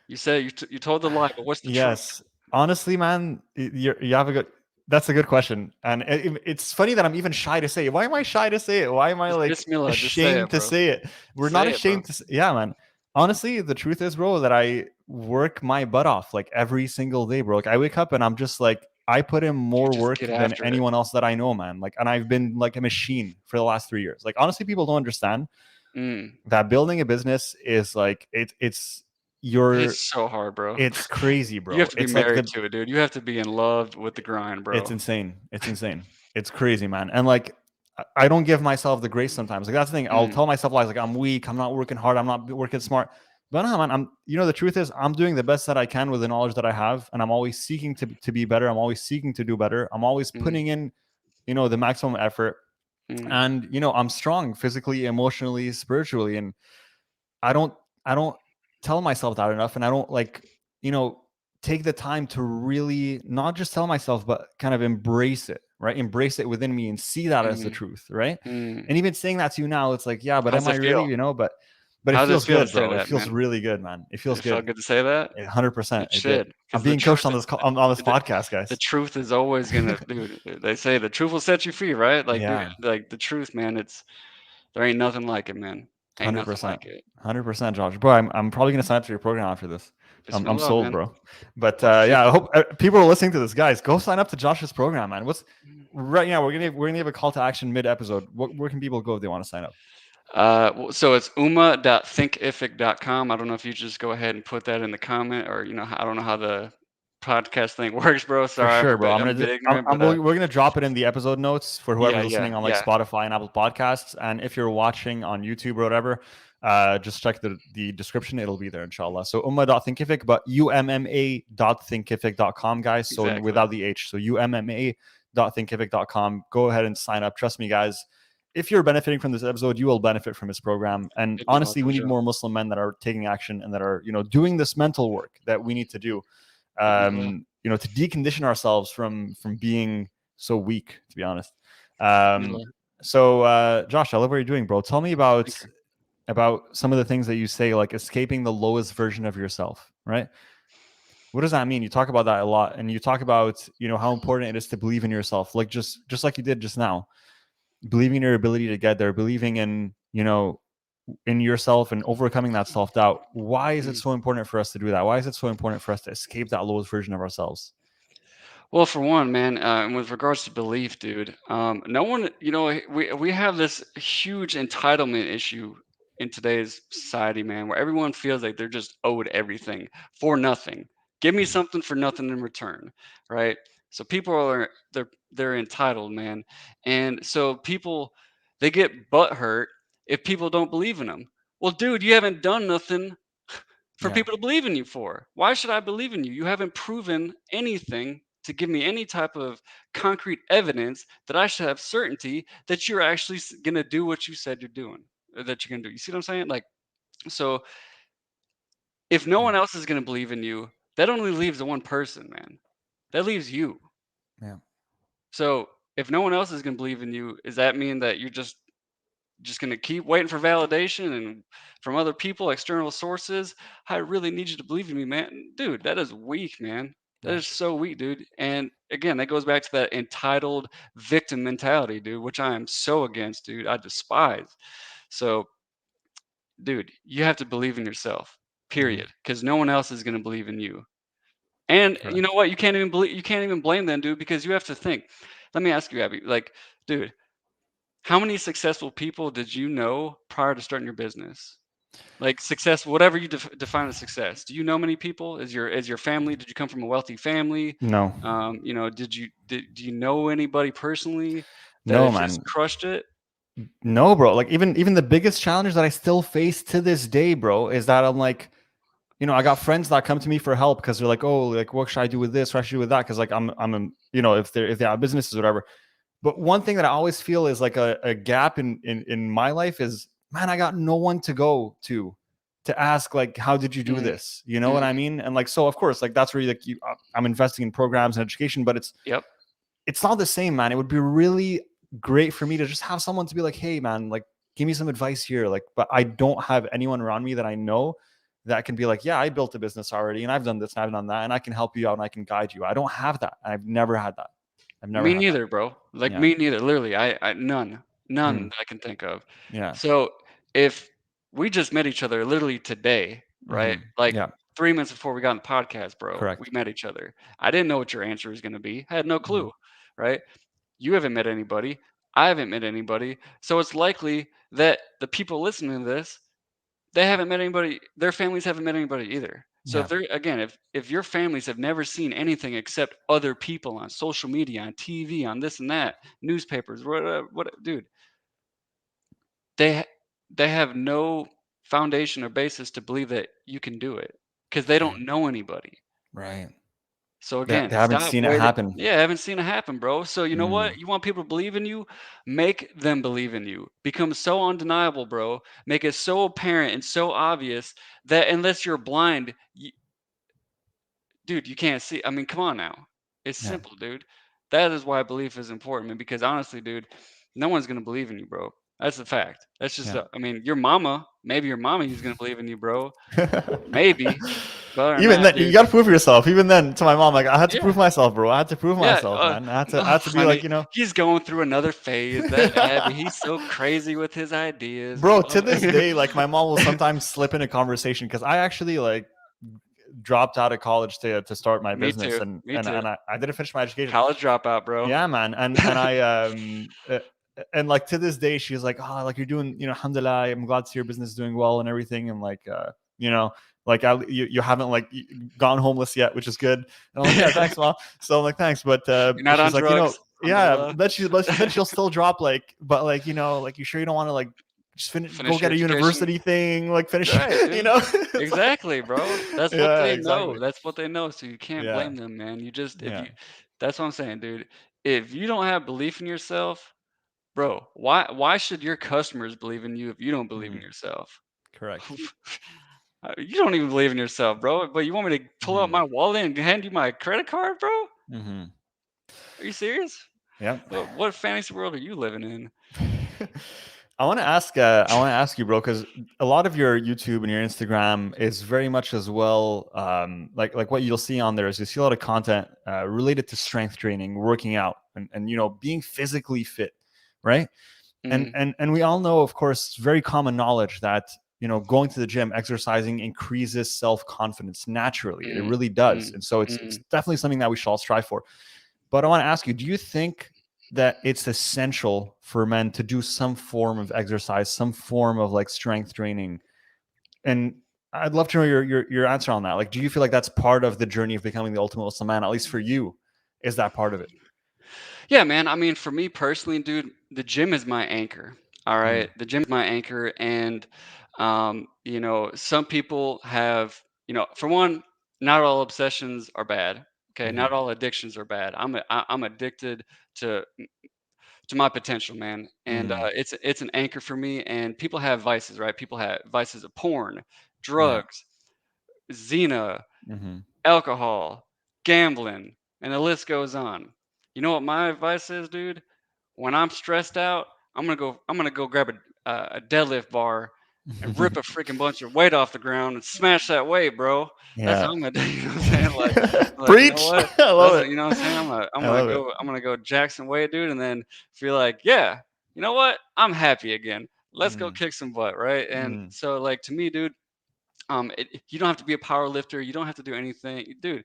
You said you told the lie, but what's the truth? Yes, honestly, man, you have a good. That's a good question, and it's funny that I'm even shy to say it. Why am I shy to say it? Why am I Just like Bismillah. Just say ashamed it, to bro. say it? We're not Say it, bro. ashamed to. Yeah, man. Honestly, the truth is, bro, that I work my butt off like every single day, bro. Like I wake up and I'm just like I put in You more just work get than after it. anyone else that I know, man. Like, and I've been like a machine for the last 3 years. Like, honestly, people don't understand Mm. that building a business is like it's your It's so hard, bro. it's crazy, You have bro. to be It's like married to it, dude. You have to be in love with the grind, it's bro. insane. It's insane. It's crazy, man. And like I don't give myself the grace sometimes. Like that's the thing. I'll Mm, tell myself lies like I'm weak, I'm not working hard, I'm not working smart. But no, man, the truth is I'm doing the best that I can with the knowledge that I have, and I'm always seeking to be better. I'm always seeking to do better. I'm always mm, putting in, the maximum effort. mm, And I'm strong physically, emotionally, spiritually. And I don't tell myself that enough, and I don't like you know take the time to really not just tell myself but kind of embrace it, right? Embrace it within me and see that as the mm, truth, right? mm. And even saying that to you now, it's like, yeah, but am How's I it really, feel? but it How's it feels feel to good, say bro. It that, feels man? really good, man. It Does feels it feel good. good to say that? 100%. It It did. should, I'm because the being coached truth on is on this the podcast, the guys. truth is always gonna dude, they say the truth will set you free, right? Like, dude, Yeah, like, the truth, man, there ain't nothing like it, man. Ain't nothing 100%. like it. 100%, Josh. Bro, I'm probably gonna sign up for your program after this. I'm Bismillah, sold, man. bro. But About to see yeah, I you. hope people are listening to this, guys. Go sign up to Josh's program, man. What's right now? We're gonna have a call to action mid episode. Where can people go if they want to sign up? So it's umma.thinkific.com. I don't know if you just go ahead and put that in the comment, or I don't know how the podcast thing works, bro. For Sorry, sure, bro. I'm a bit ignorant, I'm but we're gonna drop it in the episode notes for whoever's yeah, yeah, listening on like yeah, Spotify and Apple Podcasts. And if you're watching on YouTube or whatever, just check the description. It'll be there, inshallah. So umma.thinkific, but umma.thinkific.com, guys. So exactly. without the H. So umma.thinkific.com. Go ahead and sign up. Trust me, guys. If you're benefiting from this episode, you will benefit from this program. And Inshallah, honestly, for we need sure. more Muslim men that are taking action and that are, doing this mental work that we need to do, Alhamdulillah. to decondition ourselves from being so weak, to be honest. Um, Alhamdulillah. so Josh, I love what you're doing, bro. Tell me Thank you. about some of the things that you say, like escaping the lowest version of yourself, right? What does that mean? You talk about that a lot, and you talk about how important it is to believe in yourself, like just like you did just now, believing in your ability to get there, believing in in yourself and overcoming that self doubt. Why is it Mm. so important for us to do that? Why is it so important for us to escape that lowest version of ourselves? Well, for one, man, and with regards to belief, dude, no one, we have this huge entitlement issue in today's society, man, where everyone feels like they're just owed everything for nothing. Give me something for nothing in return, right? So people are they're entitled, man, and so people they get butt hurt if people don't believe in them. Well, dude, you haven't done nothing for Yeah. people to believe in you for. Why should I believe in you? You haven't proven anything to give me any type of concrete evidence that I should have certainty that you're actually going to do what you said you're doing, or that you're going to do. You see what I'm saying? Like, so if no Yeah. one else is going to believe in you, that only leaves the one person, man. That leaves you. Yeah. So if no one else is going to believe in you, does that mean that you're just going to keep waiting for validation and from other people, external sources? I really need you to believe in me, man. Dude, that is weak, man. That Yeah. is so weak, dude. And again, that goes back to that entitled victim mentality, dude, which I am so against, dude. I despise. So, dude, you have to believe in yourself, Mhm. period, because no one else is going to believe in you. And you know Correct. what? You can't even blame them, dude, because you have to think. Let me ask you, Abby, like, dude, how many successful people did you know prior to starting your business? Like success, whatever you define as success. Do you know many people? Is your family? Did you come from a wealthy family? No. Do you know anybody personally that No, has just man. crushed it? No, bro. Like even the biggest challenge that I still face to this day, bro, is that I'm like, I got friends that come to me for help because they're like, oh, like what should I do with this? What should I do with that? Because like if they have businesses or whatever. But one thing that I always feel is like a gap in my life is, man, I got no one to go to ask like, how did you do Mm, this? You know what I mm, mean? And like, so of course, like that's where I'm investing in programs and education, but yep. it's not the same, man. It would be really great for me to just have someone to be like, hey, man, like, give me some advice here. Like, but I don't have anyone around me that I know that can be like, yeah, I built a business already and I've done this and I've done that and I can help you out and I can guide you. I don't have that. I've never had that. I've never Me had that. neither, bro. Like Yeah. me neither. Literally, I none Mm. that I can think of. Yeah. So if we just met each other literally today, right? Hmm. Like Yeah. 3 minutes before we got on the podcast, bro, we Correct. met each other. I didn't know what your answer was going to be. I had no Hmm. clue, right? You haven't met anybody. I haven't met anybody. So it's likely that the people listening to this, they haven't met anybody. Their families haven't met anybody either. So if Yeah. they're again, if your families have never seen anything except other people on social media, on TV, on this and that, newspapers, what, dude, they they have no foundation or basis to believe that you can do it because they Right. don't know anybody. Right. So They again, haven't stop seen it waiting. happen. Yeah, I haven't seen it happen, bro. So you know what? Mm. You want people to believe in you? Make them believe in you. Become so undeniable, bro. Make it so apparent and so obvious that unless you're blind, dude, you can't see. I mean, come on now. It's Yeah. simple, dude. That is why belief is important, man. Because honestly, dude, no one's gonna believe in you, bro. That's a fact. That's just. Yeah. I mean, your mama, maybe your mama, is gonna believe in you, bro. Maybe. But other than Even that, then, you dude. got to prove yourself. Even then, to my mom, like I had to Yeah. prove myself, bro. I had to prove Yeah. myself, man. I had to be Honey, like, he's going through another phase. That Abby, he's so crazy with his ideas and bro. blah To blah. this day, like my mom will sometimes slip in a conversation because I actually like dropped out of college to start my Me business too. and Me and too. and I didn't finish my education. College dropout, bro. Yeah, man. And I and like to this day she's like, oh, like you're doing, alhamdulillah, I'm glad to see your business is doing well and everything, and like you know like you haven't like gone homeless yet, which is good. And I'm like, yeah, thanks, mom. So I'm like, thanks, but You're not on she's like, drugs. yeah, Alhamdulillah. then she'll still drop like, but like, like, you sure you don't want to like just finish, go Finish your get a education. university thing, like finish, Right, dude. It's like, Exactly, bro. That's what yeah, they exactly. know. That's what they know. So you can't Yeah. blame them, man. You just if Yeah. you that's what I'm saying, dude. If you don't have belief in yourself, bro, why should your customers believe in you if you don't believe in Hmm. yourself? Correct. You don't even believe in yourself, bro. But you want me to pull out Hmm. my wallet and hand you my credit card, bro? Hmm. Are you serious? Yep. What fantasy world are you living in? I want to ask you, bro, because a lot of your YouTube and your Instagram is very much as well, like what you'll see on there is you see a lot of content related to strength training, working out, and being physically fit, right? And Mm, and and we all know, of course, it's very common knowledge that going to the gym, exercising increases self confidence naturally. It mm, really does, mm, and so it's mm. definitely something that we should all strive for. But I want to ask you, do you think that it's essential for men to do some form of exercise, some form of like strength training. And I'd love to know your answer on that. Like, do you feel like that's part of the journey of becoming the ultimate Muslim man? At least for you, is that part of it? Yeah, man. I mean, for me personally, dude, the gym is my anchor. All Mm, right, the gym is my anchor, and some people have, for one, not all obsessions are bad. Okay, mm-hmm, not all addictions are bad. I'm addicted to to my potential, man, and mm-hmm, it's an anchor for me. And people have vices, right? People have vices of porn, yeah, drugs, Xena, mm-hmm, alcohol, gambling, and the list goes on. You know what my advice is, dude? When I'm stressed out, I'm gonna go grab a deadlift bar and rip a freaking bunch of weight off the ground and smash that weight, bro. That's yeah. how I'm gonna do. You know what I'm saying? Like, you know Preach. what? I love Let's, it. you know what I'm saying? I'm I gonna love it. go. I'm gonna go jack some weight, dude, and then feel like, yeah, you know what? I'm happy again. Let's go Mm, kick some butt, right? And mm, so, like to me, dude, you don't have to be a power lifter. You don't have to do anything, dude.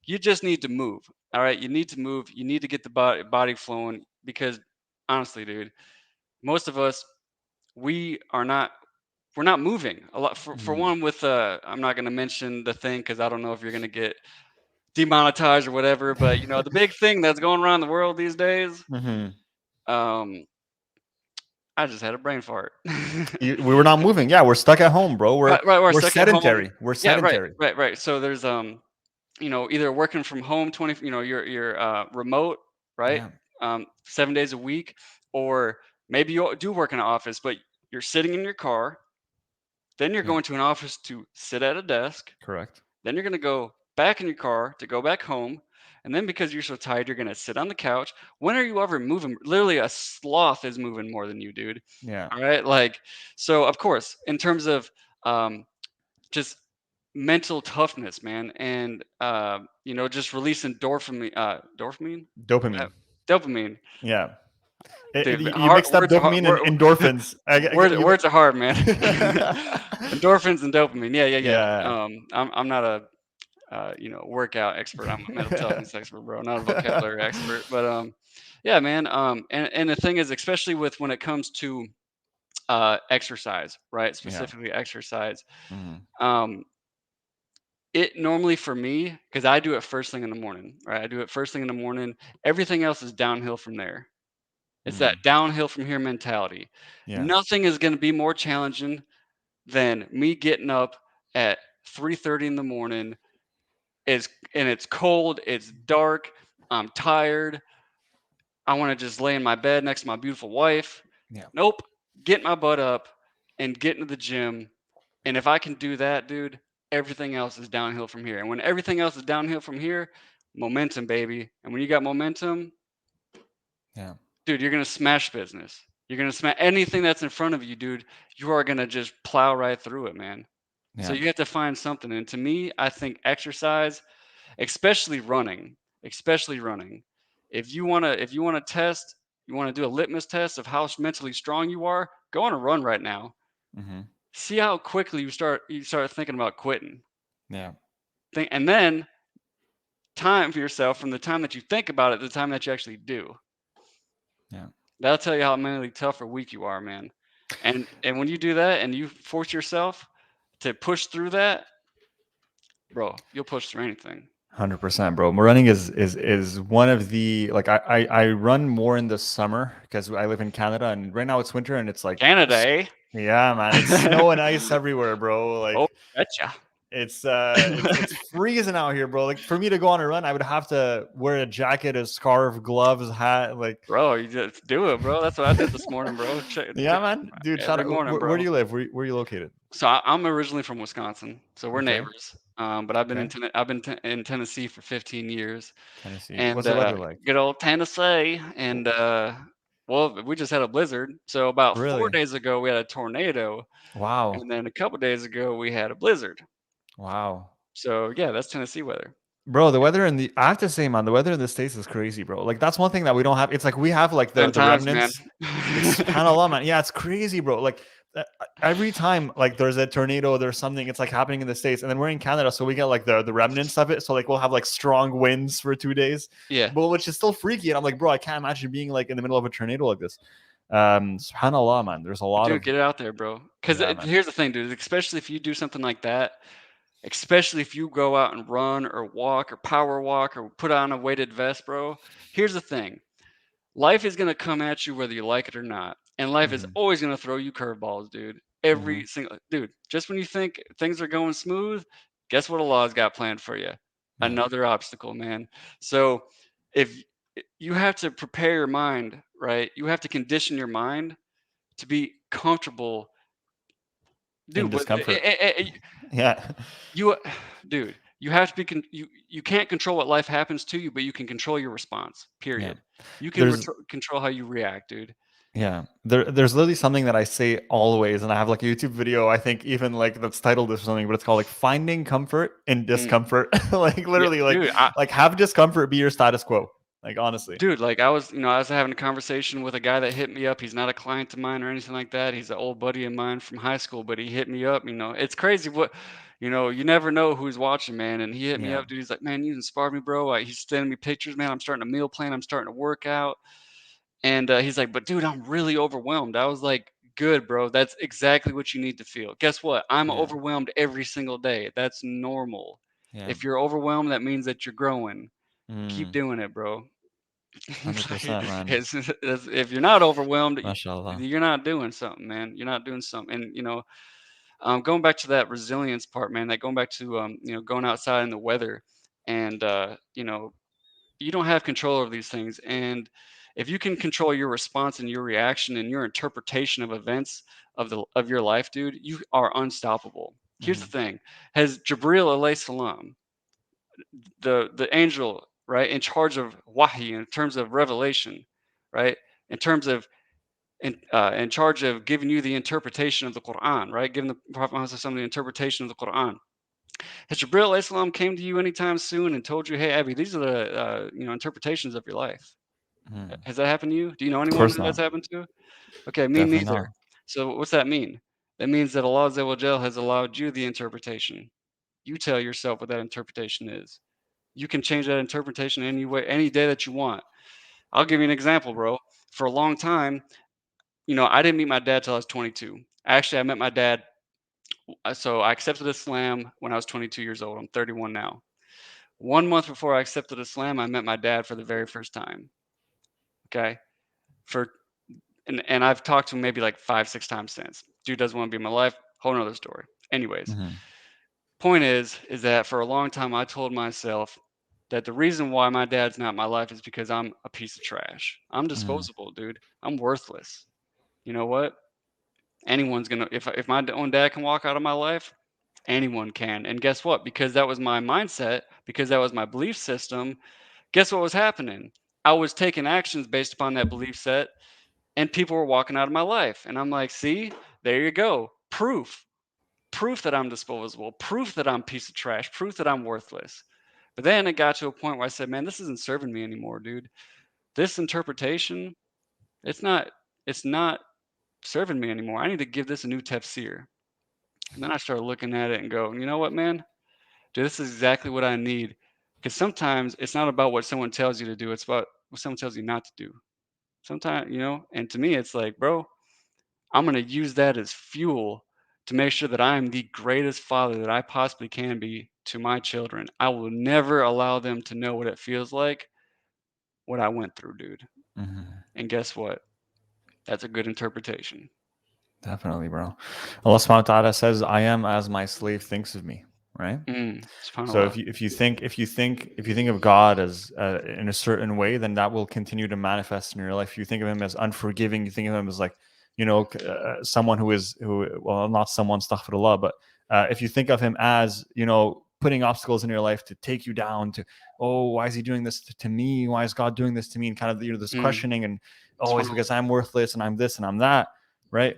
You just need to move. All right, you need to move. You need to get the body flowing because honestly, dude, most of us we are not we're not moving a lot. For mm, one, with I'm not going to mention the thing because I don't know if you're going to get demonetized or whatever. But the big thing that's going around the world these days. mm-hmm. Um, I just had a brain fart. We were not moving. Yeah, we're stuck at home, bro. We're Right, right. We're we're stuck at home. sedentary. We're Yeah, right, sedentary. right, right. So there's either working from home 20, you're remote, right? Yeah, 7 days a week, or maybe you do work in an office, but you're sitting in your car. Then you're yeah, going to an office to sit at a desk. correct. Then you're going to go back in your car to go back home. And then because you're so tired, you're going to sit on the couch. When are you ever moving? Literally, a sloth is moving more than you, dude. Yeah. All right. Like, so of course, in terms of um, just mental toughness, man, and just releasing dopamine, Uh, Dopamine. dopamine. Yeah. Dude, You mixed up words are hard. dopamine and endorphins. Words are hard, man. Endorphins and dopamine. Yeah, yeah, yeah. Yeah. I'm not a workout expert. I'm a mental toughness expert, bro. Not a vocabulary expert, but yeah, man. And the thing is, especially with when it comes to exercise, right? Yeah. Specifically exercise. Mhm. Um, it normally for me, because I do it first thing in the morning, right? I do it first thing in the morning. Everything else is downhill from there. It's that Mhm. downhill from here mentality. Yeah. Nothing is going to be more challenging than me getting up at 3:30 in the morning. It's cold, it's dark, I'm tired. I want to just lay in my bed next to my beautiful wife. Yeah. Nope. Get my butt up and get into the gym. And if I can do that, dude, everything else is downhill from here. And when everything else is downhill from here, momentum, baby. And when you got momentum, Yeah. dude, you're gonna smash business. You're gonna smash anything that's in front of you, dude. You are gonna just plow right through it, man. So Yeah. you have to find something. And to me, I think exercise, especially running, especially running. If you wanna test, you wanna do a litmus test of how mentally strong you are, go on a run right now. Mhm. See how quickly you start thinking about quitting. Yeah. And then time for yourself from the time that you think about it to the time that you actually do. Yeah. That'll tell you how mentally tough or weak you are, man. And when you do that and you force yourself to push through that, bro, you'll push through anything. 100%, bro. Running is one of the like I run more in the summer because I live in Canada and right now it's winter and it's like Canada, eh? yeah, man, it's snow and ice everywhere, bro. Oh, Like betcha. it's freezing out here, bro. Like for me to go on a run, I would have to wear a jacket, a scarf, gloves, hat. Like Bro, you just do it, bro. That's what I did this morning, bro. yeah, man, dude. Shout Every out. morning, Where bro. do you live? Where are you located? So I'm originally from Wisconsin, so we're Okay, neighbors. But I've been okay. in Tennessee for 15 years, Tennessee. and What's the weather like? good old Tennessee. And well, we just had a blizzard. So about four Really? days ago, we had a tornado, Wow. and then a couple days ago, we had a blizzard. Wow. So yeah, that's Tennessee weather. Bro, the weather in the I have to say, man, the weather in the States is crazy, bro. Like that's one thing that we don't have. It's like we have like Fun the times, man. remnants. It's subhanAllah, man. Yeah, it's crazy, bro. Like every time like there's a tornado, there's something, it's like happening in the States, and then we're in Canada, so we get like the remnants of it. So like we'll have like strong winds for 2 days, Yeah. but which is still freaky. And I'm like, bro, I can't imagine being like in the middle of a tornado like this. Subhanallah, man. There's a lot Dude, of get it out there, bro. Because yeah, man. here's the thing, dude. Especially if you do something like that, especially if you go out and run or walk or power walk or put on a weighted vest, bro. Here's the thing. Life is gonna come at you whether you like it or not, and life is Hmm. always gonna throw you curveballs, dude. Hmm. Every single dude. Just when you think things are going smooth, guess what Allah's got planned for you? Yeah, Another obstacle, man. So if you have to prepare your mind, right? You have to condition your mind to be comfortable, in dude. discomfort. Yeah, You, dude, you have to be. You can't control what life happens to you, but you can control your response. yeah. Period. You can There's control how you react, dude. Yeah, there's literally something that I say always, and I have like a YouTube video, I think even like that's titled this or something, but it's called like finding comfort in Mm. discomfort. Like Yeah, literally, dude. like have discomfort be your status quo. Like honestly, Dude, like I was having a conversation with a guy that hit me up. He's not a client of mine or anything like that. He's an old buddy of mine from high school, but he hit me up. It's crazy what, you never know who's watching, man. And he hit me yeah, up, dude. He's like, man, you inspired me, bro. He's sending me pictures, man. I'm starting a meal plan. I'm starting to work out. And he's like, but dude, I'm really overwhelmed. I was like, good, bro. That's exactly what you need to feel. Guess what? I'm yeah, overwhelmed every single day. That's normal. yeah, If you're overwhelmed, that means that you're growing. Keep mm, doing it, bro. It's like 100%, man. if you're not overwhelmed, Mashallah. you're not doing something, man. You're not doing something. And going back to that resilience part, man. That going back to going outside in the weather, and you don't have control over these things. And if you can control your response and your reaction and your interpretation of events of your life, dude, you are unstoppable. Here's the Hmm. thing: has Jibril alayhi salam, the angel, right, in charge of wahi, in terms of revelation, right, in terms of in charge of giving you the interpretation of the Quran, right, giving the Prophet Muhammad some the interpretation of the Quran. Has Jibril alayhi salam came to you anytime soon and told you, hey, Abby, these are the interpretations of your life? Hmm. Has that happened to you? Do you know Of anyone course who that's not. happened to? Okay, me Definitely neither. not. So what's that mean? That means that Allah Azza wa Jal has allowed you the interpretation. You tell yourself what that interpretation is. You can change that interpretation any way, any day that you want. I'll give you an example, bro. For a long time, I didn't meet my dad till I was 22. Actually, I met my dad. So I accepted Islam when I was 22 years old. I'm 31 now. 1 month before I accepted Islam, I met my dad for the very first time. Okay, for and I've talked to him maybe like 5, 6 times since. Dude doesn't want to be in my life. Whole nother story. Anyways, Hmm. point is that for a long time I told myself that the reason why my dad's not in my life is because I'm a piece of trash. I'm Hmm. disposable, dude. I'm worthless. You know what? Anyone's gonna if my own dad can walk out of my life, anyone can. And guess what? Because that was my mindset, because that was my belief system, guess what was happening? I was taking actions based upon that belief set, and people were walking out of my life. And I'm like, see, there you go. Proof that I'm disposable, proof that I'm a piece of trash, proof that I'm worthless. But then it got to a point where I said, man, this isn't serving me anymore, dude. This interpretation, it's not, it's not serving me anymore. I need to give this a new tafsir. And then I started looking at it and go, you know what, man? Dude, this is exactly what I need. Because sometimes it's not about what someone tells you to do, it's about what someone tells you not to do. Sometimes, and to me, it's like, bro, I'm going to use that as fuel to make sure that I am the greatest father that I possibly can be to my children. I will never allow them to know what it feels like, what I went through, dude. Hmm. And guess what? That's a good interpretation. Definitely, bro. Allah subhanahu wa ta'ala says, I am as my slave thinks of me, right? So SubhanAllah. if you think of God as in a certain way, then that will continue to manifest in your life. If you think of him as unforgiving, you think of him as like, someone well, not someone, astaghfirullah, but if you think of him as, putting obstacles in your life to take you down to, oh, why is he doing this to me? Why is God doing this to me? And kind of, this Mm, questioning and, oh, it's SubhanAllah. because I'm worthless and I'm this and I'm that, right?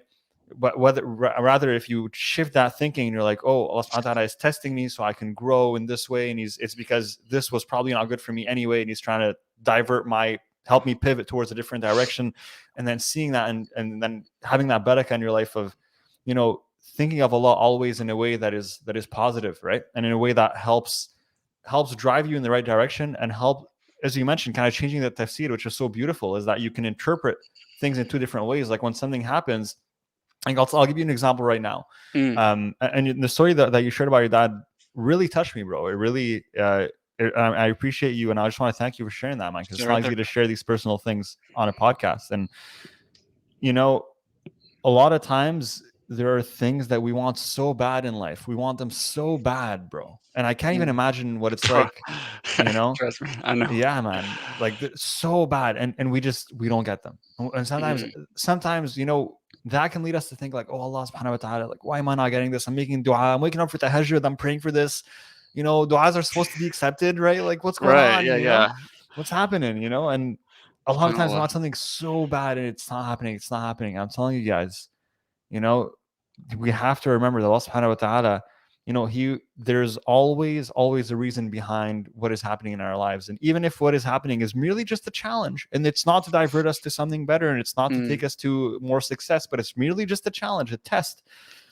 But rather if you shift that thinking and you're like, oh, Allah subhanahu wa ta'ala is testing me so I can grow in this way, and it's because this was probably not good for me anyway, and he's trying to help me pivot towards a different direction. And then seeing that, and then having that barakah in your life of you know, thinking of Allah always in a way that is positive, right? And in a way that helps drive you in the right direction and help, as you mentioned, kind of changing the tafsir, which is so beautiful, is that you can interpret things in two different ways. Like when something happens, like I'll give you an example right now. Mm, And the story that you shared about your dad really touched me, bro. It really, I appreciate you, and I just want to thank you for sharing that, man. Because so it's right not there. easy to share these personal things on a podcast. And you know, a lot of times there are things that we want so bad in life. We want them so bad, bro. And I can't even Mm. imagine what it's Bro, like, you know? trust me, I know. Yeah, man. Like so bad. And we don't get them. And Mhm. sometimes, you know, that can lead us to think like, oh, Allah subhanahu wa ta'ala, like, why am I not getting this? I'm making dua. I'm waking up for tahajjud. I'm praying for this. You know, du'as are supposed to be accepted, right? Like, what's going Right, on? yeah, You know, yeah. what's happening? You know, and a lot of times we SubhanAllah. want something so bad and it's not happening. It's not happening. I'm telling you guys, you know, we have to remember that Allah subhanahu wa ta'ala, you know, there's always a reason behind what is happening in our lives. And even if what is happening is merely just a challenge, and it's not to divert us to something better, and it's not to Mm, take us to more success, but it's merely just a challenge, a test.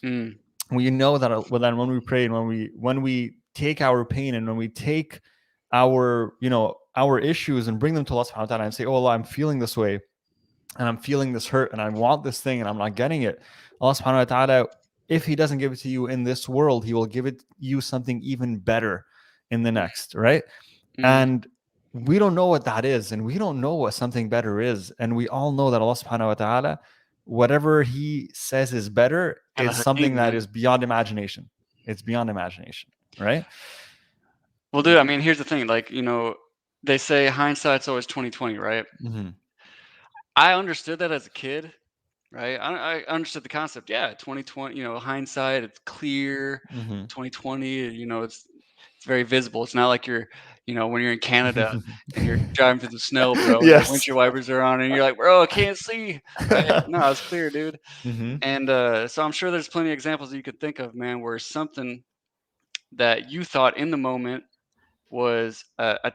mm, We know that when we pray and when we take our pain and when we take our, you know, our issues and bring them to Allah subhanahu wa ta'ala and say, oh Allah, I'm feeling this way and I'm feeling this hurt and I want this thing and I'm not getting it. Allah subhanahu wa ta'ala, if he doesn't give it to you in this world, he will give it you something even better in the next, right? mm. And we don't know what that is, and we don't know what something better is. And we all know that Allah subhanahu wa ta'ala, whatever he says is better, And is Hakeem, something that man. is beyond imagination. It's beyond imagination, right? Well, dude, I mean, here's the thing, like, they say hindsight's always 20/20, right? Mm-hmm. I understood that as a kid, right? I understood the concept. Yeah, 20/20, hindsight, it's clear. Mm-hmm. 20/20, it's very visible. It's not like when you're in Canada and you're driving through the snow, bro, and your Yes. windshield wipers are on and you're like, "Bro, I can't see." Right? No, it's clear, dude. Mm-hmm. And so I'm sure there's plenty of examples that you could think of, man, where something that you thought in the moment was a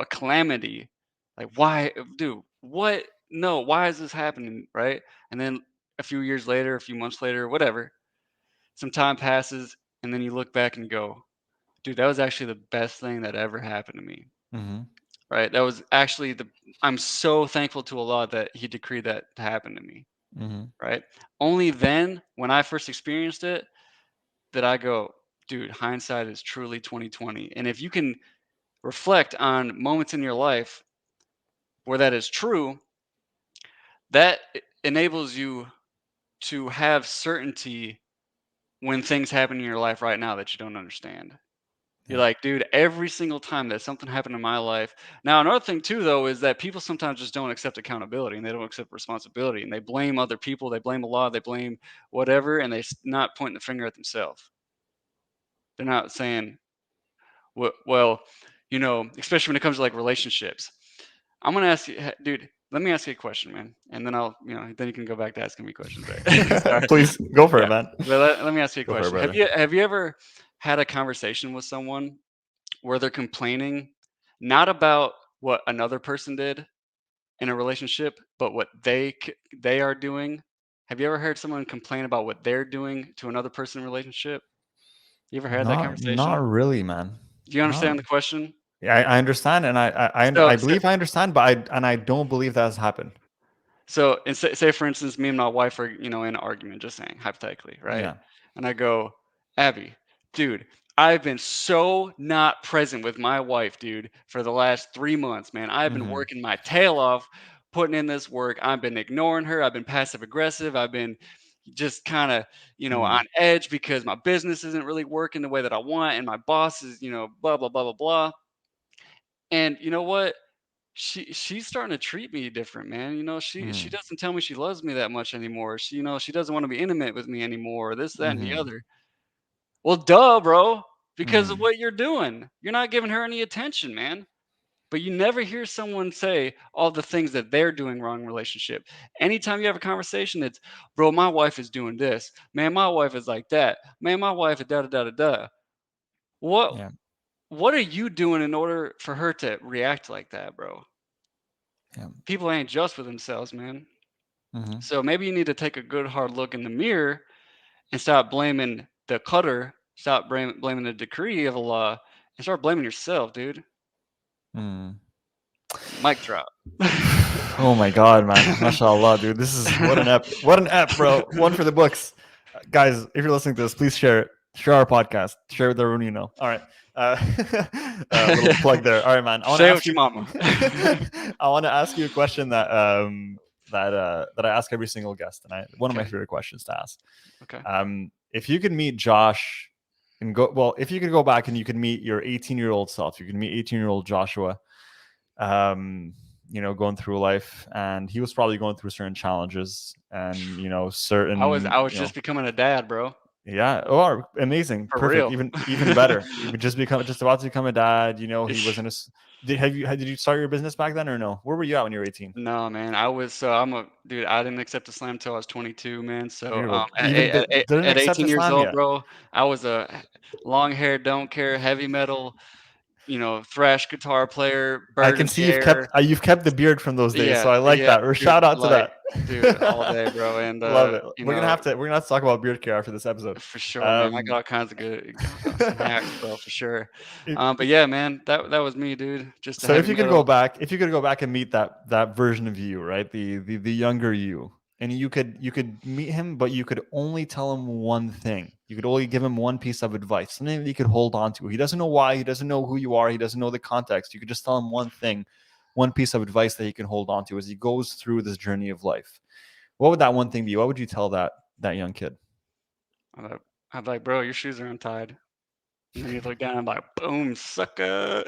calamity. Like, why, dude? What? No, why is this happening? Right? And then a few years later, a few months later, whatever, some time passes, and then you look back and go, dude, that was actually the best thing that ever happened to me. Mm-hmm. Right? That was actually I'm so thankful to Allah that He decreed that to happen to me. Mm-hmm. Right? Only then, when I first experienced it, that I go, dude, hindsight is truly 20/20. And if you can reflect on moments in your life where that is true, that enables you to have certainty when things happen in your life right now that you don't understand. You're Yeah. like, dude, every single time that something happened in my life. Now, another thing too, though, is that people sometimes just don't accept accountability and they don't accept responsibility and they blame other people, they blame Allah, they blame whatever, and not pointing the finger at themselves. They're not saying, well, especially when it comes to like relationships. I'm gonna ask you, dude. Let me ask you a question, man, and then then you can go back to asking me questions, right? Sorry. Please go for it, Yeah, man. but let me ask you a Go for it, question. Have brother. you ever had a conversation with someone where they're complaining not about what another person did in a relationship, but what they are doing? Have you ever heard someone complain about what they're doing to another person in a relationship? You ever had that Not conversation? really, man. Do you Not. understand the question? Yeah, I understand, and So, I believe I understand, but I don't believe that has happened. and say for instance, me and my wife are, in an argument, just saying hypothetically, right? Yeah. And I go, Abby, dude, I've been so not present with my wife, dude, for the last 3 months, man. I've been Mm-hmm. working my tail off, putting in this work. I've been ignoring her. I've been passive aggressive. I've been just kind of, Mm-hmm. on edge because my business isn't really working the way that I want, and my boss is, blah blah blah blah blah. And you know what? She's starting to treat me different, man. She Mm-hmm. doesn't tell me she loves me that much anymore. She doesn't want to be intimate with me anymore. This, that, and the Mm-hmm. other. Well, duh, bro. Because of Mm-hmm. what you're doing. You're not giving her any attention, man. But you never hear someone say all the things that they're doing wrong in relationship. Anytime you have a conversation, it's, bro, my wife is doing this. Man, my wife is like that. Man, my wife is da da da da da. What Yeah. what are you doing in order for her to react like that, bro? Yeah. People ain't just for themselves, man. Mm-hmm. So maybe you need to take a good hard look in the mirror and stop blaming the qadr, stop blaming the decree of Allah, and start blaming yourself, dude. Mm. Mic drop. Oh my god, man. MashaAllah, dude. This is what an ep, bro. One for the books. Guys, if you're listening to this, please share it. Share our podcast. Share with everyone you know. All right. A little plug there. All right, man. I want to Say it ask with your you mama. I want to ask you a question that I ask every single guest, and one of my Okay. favorite questions to ask. Okay. If you could meet Josh and if you could go back and you could meet your 18-year-old self, you could meet 18-year-old Joshua, going through life, and he was probably going through certain challenges and I was you know just becoming a dad, bro. yeah, or amazing, For perfect, real. even better. He would just about to become a dad. He was in a. Did you start your business back then or no? Where were you at when you were 18? No, man. I'm a dude. I didn't accept Islam till I was 22, man. So Beautiful. You even didn't at accept 18 years Islam old, yet. bro, I was a long hair, don't care, heavy metal, thrash guitar player, I bird can in see the air. you've kept the beard from those days, so Yeah, I like yeah, that. Or dude. shout out to Like, that. dude, all day, bro. And Love it. We're gonna have to talk about beard care after this episode. for sure, man. I got Um, all kinds of some hacks, bro, for sure. if, But yeah, man, that was me, dude. Just a So heavy metal. if you could go back and meet that version of you, right? The younger you, and you could meet him, but you could only tell him one thing. You could only give him one piece of advice, something that he could hold on to. He doesn't know why, he doesn't know who you are, he doesn't know the context. You could just tell him one thing, one piece of advice that he can hold on to as he goes through this journey of life. What would that one thing be? What would you tell that young kid? I'd like, bro, your shoes are untied. And then you look down, I'm like, boom, sucker.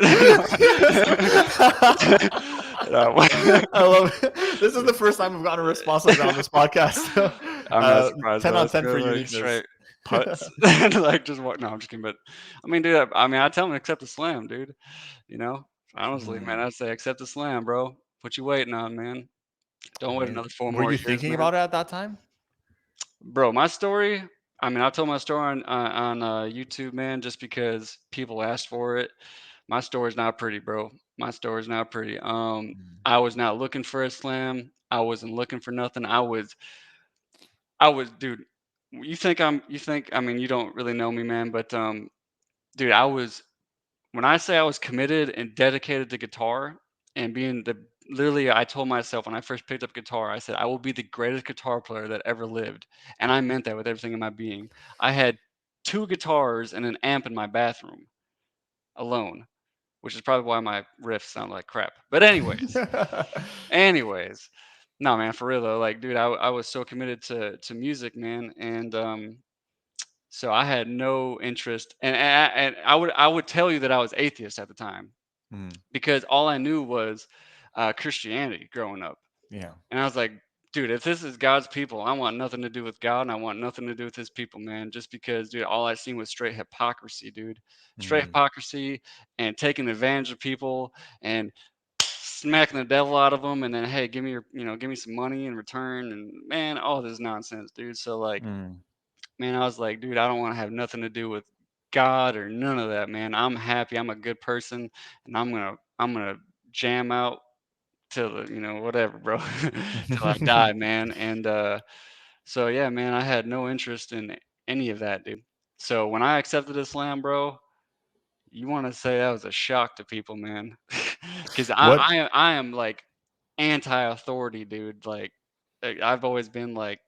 I love it. This is the first time I've gotten a response like that on this podcast. So, I'm not surprised, 10 bro. on It's 10 for good, like uniqueness. straight putts. Like just what? No, I'm just kidding. But I mean, dude, I mean, I tell him accept the slam, dude. You know, honestly, man, Mm, I'd say accept the slam, bro. What you waiting on, man? Don't wait amazing. another four Were more you years, thinking man. about it at that time? Bro, my story. I mean, I told my story on YouTube, man, just because people asked for it. My story's not pretty, bro. My story's not pretty. Mm. I was not looking for a slam. I wasn't looking for nothing. I was, dude. You think, I mean, you don't really know me, man, but dude, when I say I was committed and dedicated to guitar and being literally, I told myself when I first picked up guitar, I said, I will be the greatest guitar player that ever lived. And I meant that with everything in my being. I had two guitars and an amp in my bathroom alone, which is probably why my riffs sound like crap. But anyways, no, man, for real though, like, dude, I was so committed to music, man, and so I had no interest, and I would tell you that I was atheist at the time Mm, because all I knew was Christianity growing up, yeah. and I was like, dude, if this is God's people, I want nothing to do with God, and I want nothing to do with His people, man. Just because, dude, all I seen was straight hypocrisy, dude, straight Mm, hypocrisy, and taking advantage of people, and smacking the devil out of them, and then hey, give me some money in return, and man, all this nonsense, dude. So like, mm. man, I was like, dude, I don't want to have nothing to do with God or none of that, man. I'm happy. I'm a good person, and I'm gonna jam out till whatever, bro, till I die, man. And so yeah, man, I had no interest in any of that, dude. So when I accepted Islam, bro, you want to say that was a shock to people, man, because what I am like anti-authority, dude. Like, I've always been like,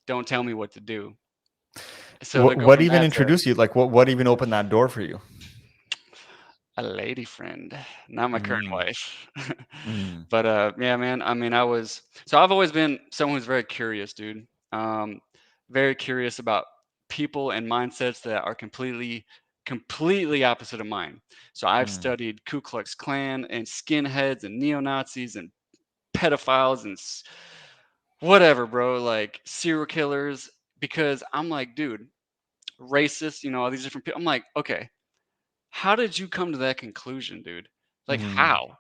don't tell me what to do. So to go what from even that to introduced you? Like what even opened that door for you? a lady friend, not my current Mm, wife. mm, But yeah, man. I mean, I've always been someone who's very curious, dude. Um, very curious about people and mindsets that are completely opposite of mine. So I've mm, studied Ku Klux Klan and skinheads and neo Nazis and pedophiles and whatever, bro. Like serial killers, because I'm like, dude, racist. All these different people. I'm like, okay, how did you come to that conclusion, dude? Like mm, how?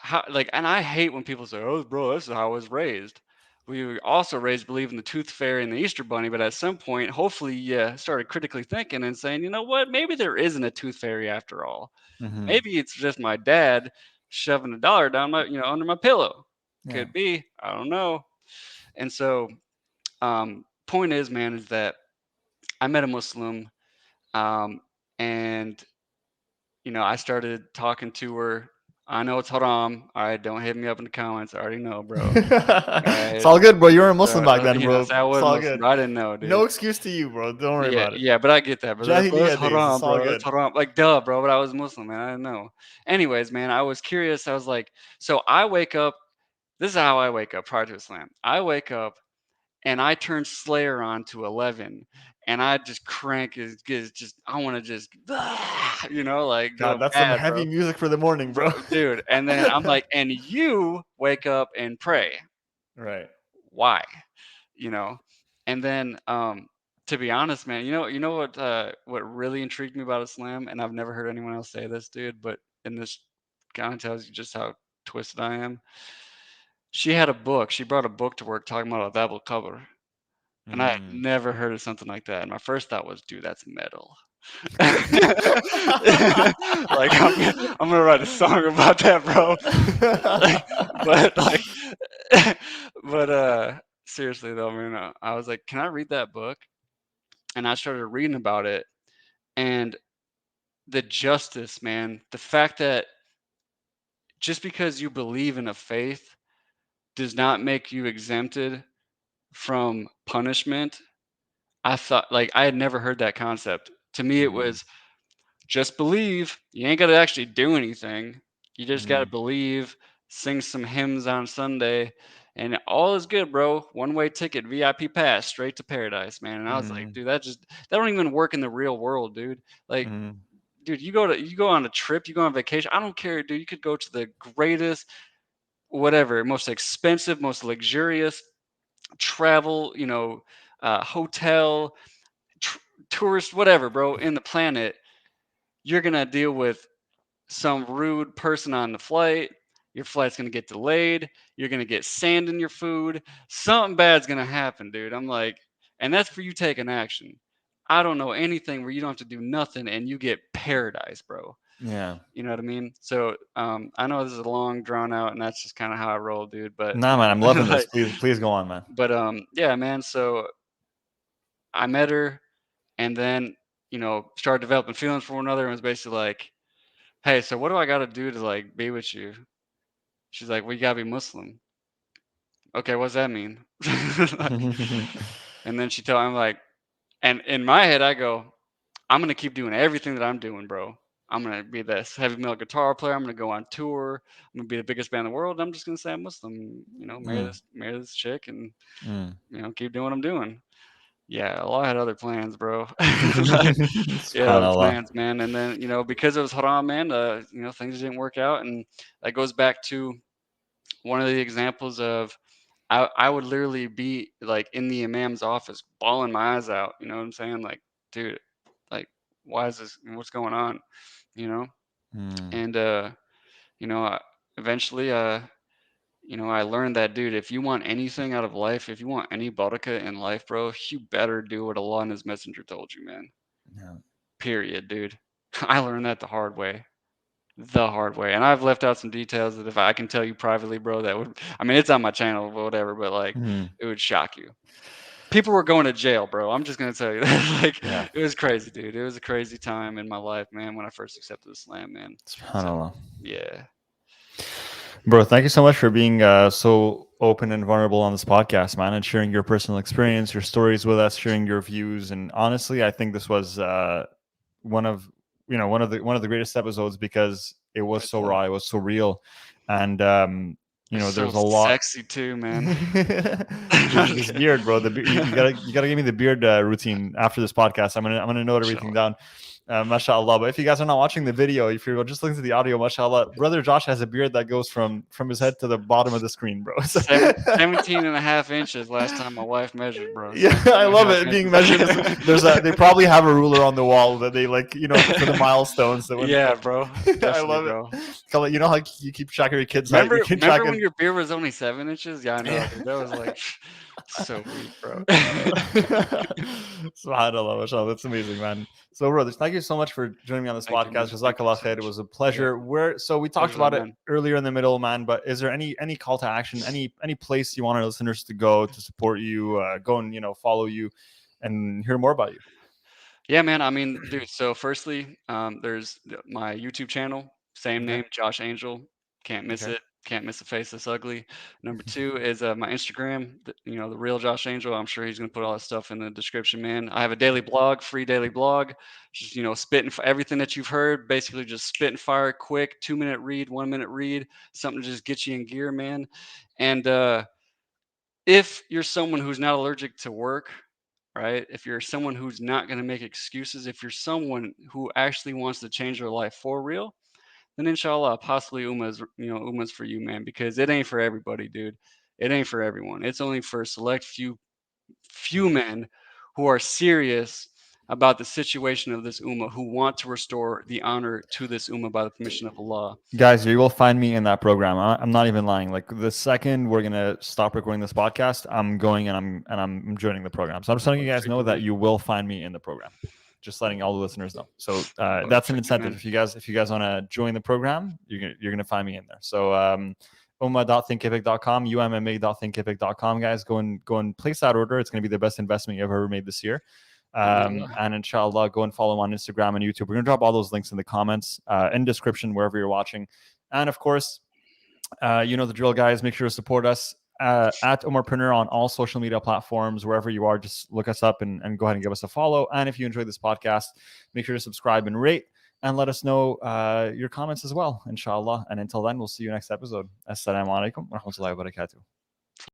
How like, and I hate when people say, "Oh, bro, this is how I was raised." We were also raised believing the tooth fairy and the Easter bunny, but at some point, hopefully, you started critically thinking and saying, "You know what? Maybe there isn't a tooth fairy after all. mm. Maybe it's just my dad shoving a dollar down under my pillow. Yeah. Could be. I don't know." And so, point is, man, is that I met a Muslim, um, and I started talking to her. I know it's haram. All right, don't hit me up in the comments. I already know, bro. All It's right. all good, bro. You were a Muslim back then, Say bro. I It's was all Muslim, good. bro. I didn't know, dude. No excuse to you, bro. Don't worry Yeah, about it. yeah, but I get that, bro. Bro, it's Jahiliyyah days. It's haram, all bro. It's good. haram. Like, duh, bro. But I was Muslim, man. I didn't know. Anyways, man, I was curious. I was like, so I wake up. This is how I wake up prior to Islam. I wake up and I turn Slayer on to 11, and I just crank it. Just I want to just, like God, go that's some mad, heavy bro. music for the morning, Bro, bro. dude. And then I'm like, and you wake up and pray. Right. Why? You know? And then to be honest, man, what really intrigued me about Islam, and I've never heard anyone else say this, dude, but and this kind of tells you just how twisted I am. She had a book. She brought a book to work talking about Adab al-Qabr. And I had Mm. never heard of something like that. And my first thought was, dude, that's metal. Like I'm gonna write a song about that, bro. Like, but like, but seriously though, man, I was like, can I read that book? And I started reading about it, and the justice, man, the fact that just because you believe in a faith does not make you exempted from punishment. I thought, like, I had never heard that concept. To me, it Mm. was just believe. You ain't got to actually do anything. You just got to Mm. believe, sing some hymns on Sunday, and all is good, bro. One-way ticket, VIP pass, straight to paradise, man. And I was like, Mm. dude, that don't even work in the real world, dude. Like, Mm. dude, you go on a trip, you go on vacation. I don't care, dude. You could go to the greatest, whatever, most expensive, most luxurious travel, hotel, tr- tourist, whatever, bro, in the planet. You're gonna deal with some rude person on the flight. Your flight's gonna get delayed. You're gonna get sand in your food. Something bad's gonna happen, dude. I'm like, and that's for you taking action. I don't know anything where you don't have to do nothing and you get paradise, bro. Yeah. You know what I mean? So I know this is a long drawn out, and that's just kind of how I roll, dude. But Nah, man, I'm loving this. like, Please go on, man. but yeah, man. So I met her, and then started developing feelings for one another, and was basically like, hey, so what do I got to do to like be with you? She's like, well, you gotta be Muslim. Okay, what's that mean? Like, and then I'm like, and in my head, I go, I'm gonna keep doing everything that I'm doing, bro. I'm gonna be this heavy metal guitar player. I'm gonna go on tour. I'm gonna be the biggest band in the world. I'm just gonna say I'm Muslim. Mm. Marry this chick, and Mm. keep doing what I'm doing. Yeah, well, I had other plans, bro. Like, yeah, other Subhanallah. plans, man. And then because it was haram, man, things didn't work out, and that goes back to one of the examples of I would literally be like in the imam's office, bawling my eyes out. You know what I'm saying? Like, dude, like, why is this? What's going on? You know? Mm. And you know, eventually, I learned that, dude, if you want anything out of life, if you want any barakah in life, bro, you better do what Allah and His Messenger told you, man. Yeah. Period, dude. I learned that the hard way. The hard way. And I've left out some details that if I can tell you privately, bro, that would, I mean, it's on my channel, but whatever, but like, Mm. it would shock you. People were going to jail, bro. I'm just gonna tell you that. Like, Yeah. it was crazy, dude. It was a crazy time in my life, man, when I first accepted Islam, man. So, Subhanallah. yeah. Bro, thank you so much for being so open and vulnerable on this podcast, man, and sharing your personal experience, your stories with us, sharing your views. And honestly, I think this was one of one of the greatest episodes because it was It's, so raw, it was so real, and it's so there's a lot. sexy too, man. This beard, bro. You gotta give me the beard routine after this podcast. I'm gonna note everything Inshallah. down. Mashallah. But if you guys are not watching the video, if you're just listening to the audio, mashallah, brother Josh has a beard that goes from his head to the bottom of the screen, bro. So 17 and a half inches last time my wife measured, bro. yeah, 17 I and a love half it being inches. measured. They probably have a ruler on the wall that they like, for the milestones. That when Yeah, bro. I Definitely, love it. bro. You know how you keep track of your kids' height. You keep Remember track when of your beard was only 7 inches? Yeah, I know, yeah. dude. That was like So weak, bro. Subhanallah, mashallah, that's amazing, man. So, brothers, thank you so much for joining me on this Thank you, podcast. man. Thank you Jazakallah so khair. It much. was a Yeah, pleasure. So we talked pleasure's all about it mine. earlier in the middle, man. But is there any call to action, any place you want our listeners to go to support you, go and follow you, and hear more about you? Yeah, man. I mean, dude. So, firstly, there's my YouTube channel, same Okay, name, Josh Angel. Can't miss okay. it. Can't miss a face that's ugly. Number two is my Instagram. The real Josh Angel. I'm sure he's gonna put all that stuff in the description, man. I have a daily blog, free daily blog. Just spitting everything that you've heard. Basically, just spit and fire, quick, 2 minute read, 1 minute read, something to just get you in gear, man. And if you're someone who's not allergic to work, right? If you're someone who's not going to make excuses, if you're someone who actually wants to change their life for real, then inshallah, possibly Ummah's for you, man, because it ain't for everybody, dude. It ain't for everyone. It's only for a select few men who are serious about the situation of this ummah, who want to restore the honor to this ummah by the permission of Allah. Guys, you will find me in that program. I'm not even lying. Like the second we're gonna stop recording this podcast, I'm going and I'm joining the program. So I'm just letting you guys know Perfect, that man. you will find me in the program. Just letting all the listeners know. So that's an Perfect, incentive. man. If you guys want to join the program, you're gonna find me in there. So ummah.thinkific.com, umma.thinkific.com, guys. Go and place that order. It's gonna be the best investment you've ever made this year. Alhamdulillah. And inshallah, go and follow him on Instagram and YouTube. We're going to drop all those links in the comments, in description, wherever you're watching. And of course, you know the drill, guys. Make sure to support us at Ummahpreneur on all social media platforms. Wherever you are, just look us up and go ahead and give us a follow. And if you enjoyed this podcast, make sure to subscribe and rate and let us know your comments as well, inshallah. And until then, we'll see you next episode. Assalamu alaikum wa rahmatullahi wa barakatuh.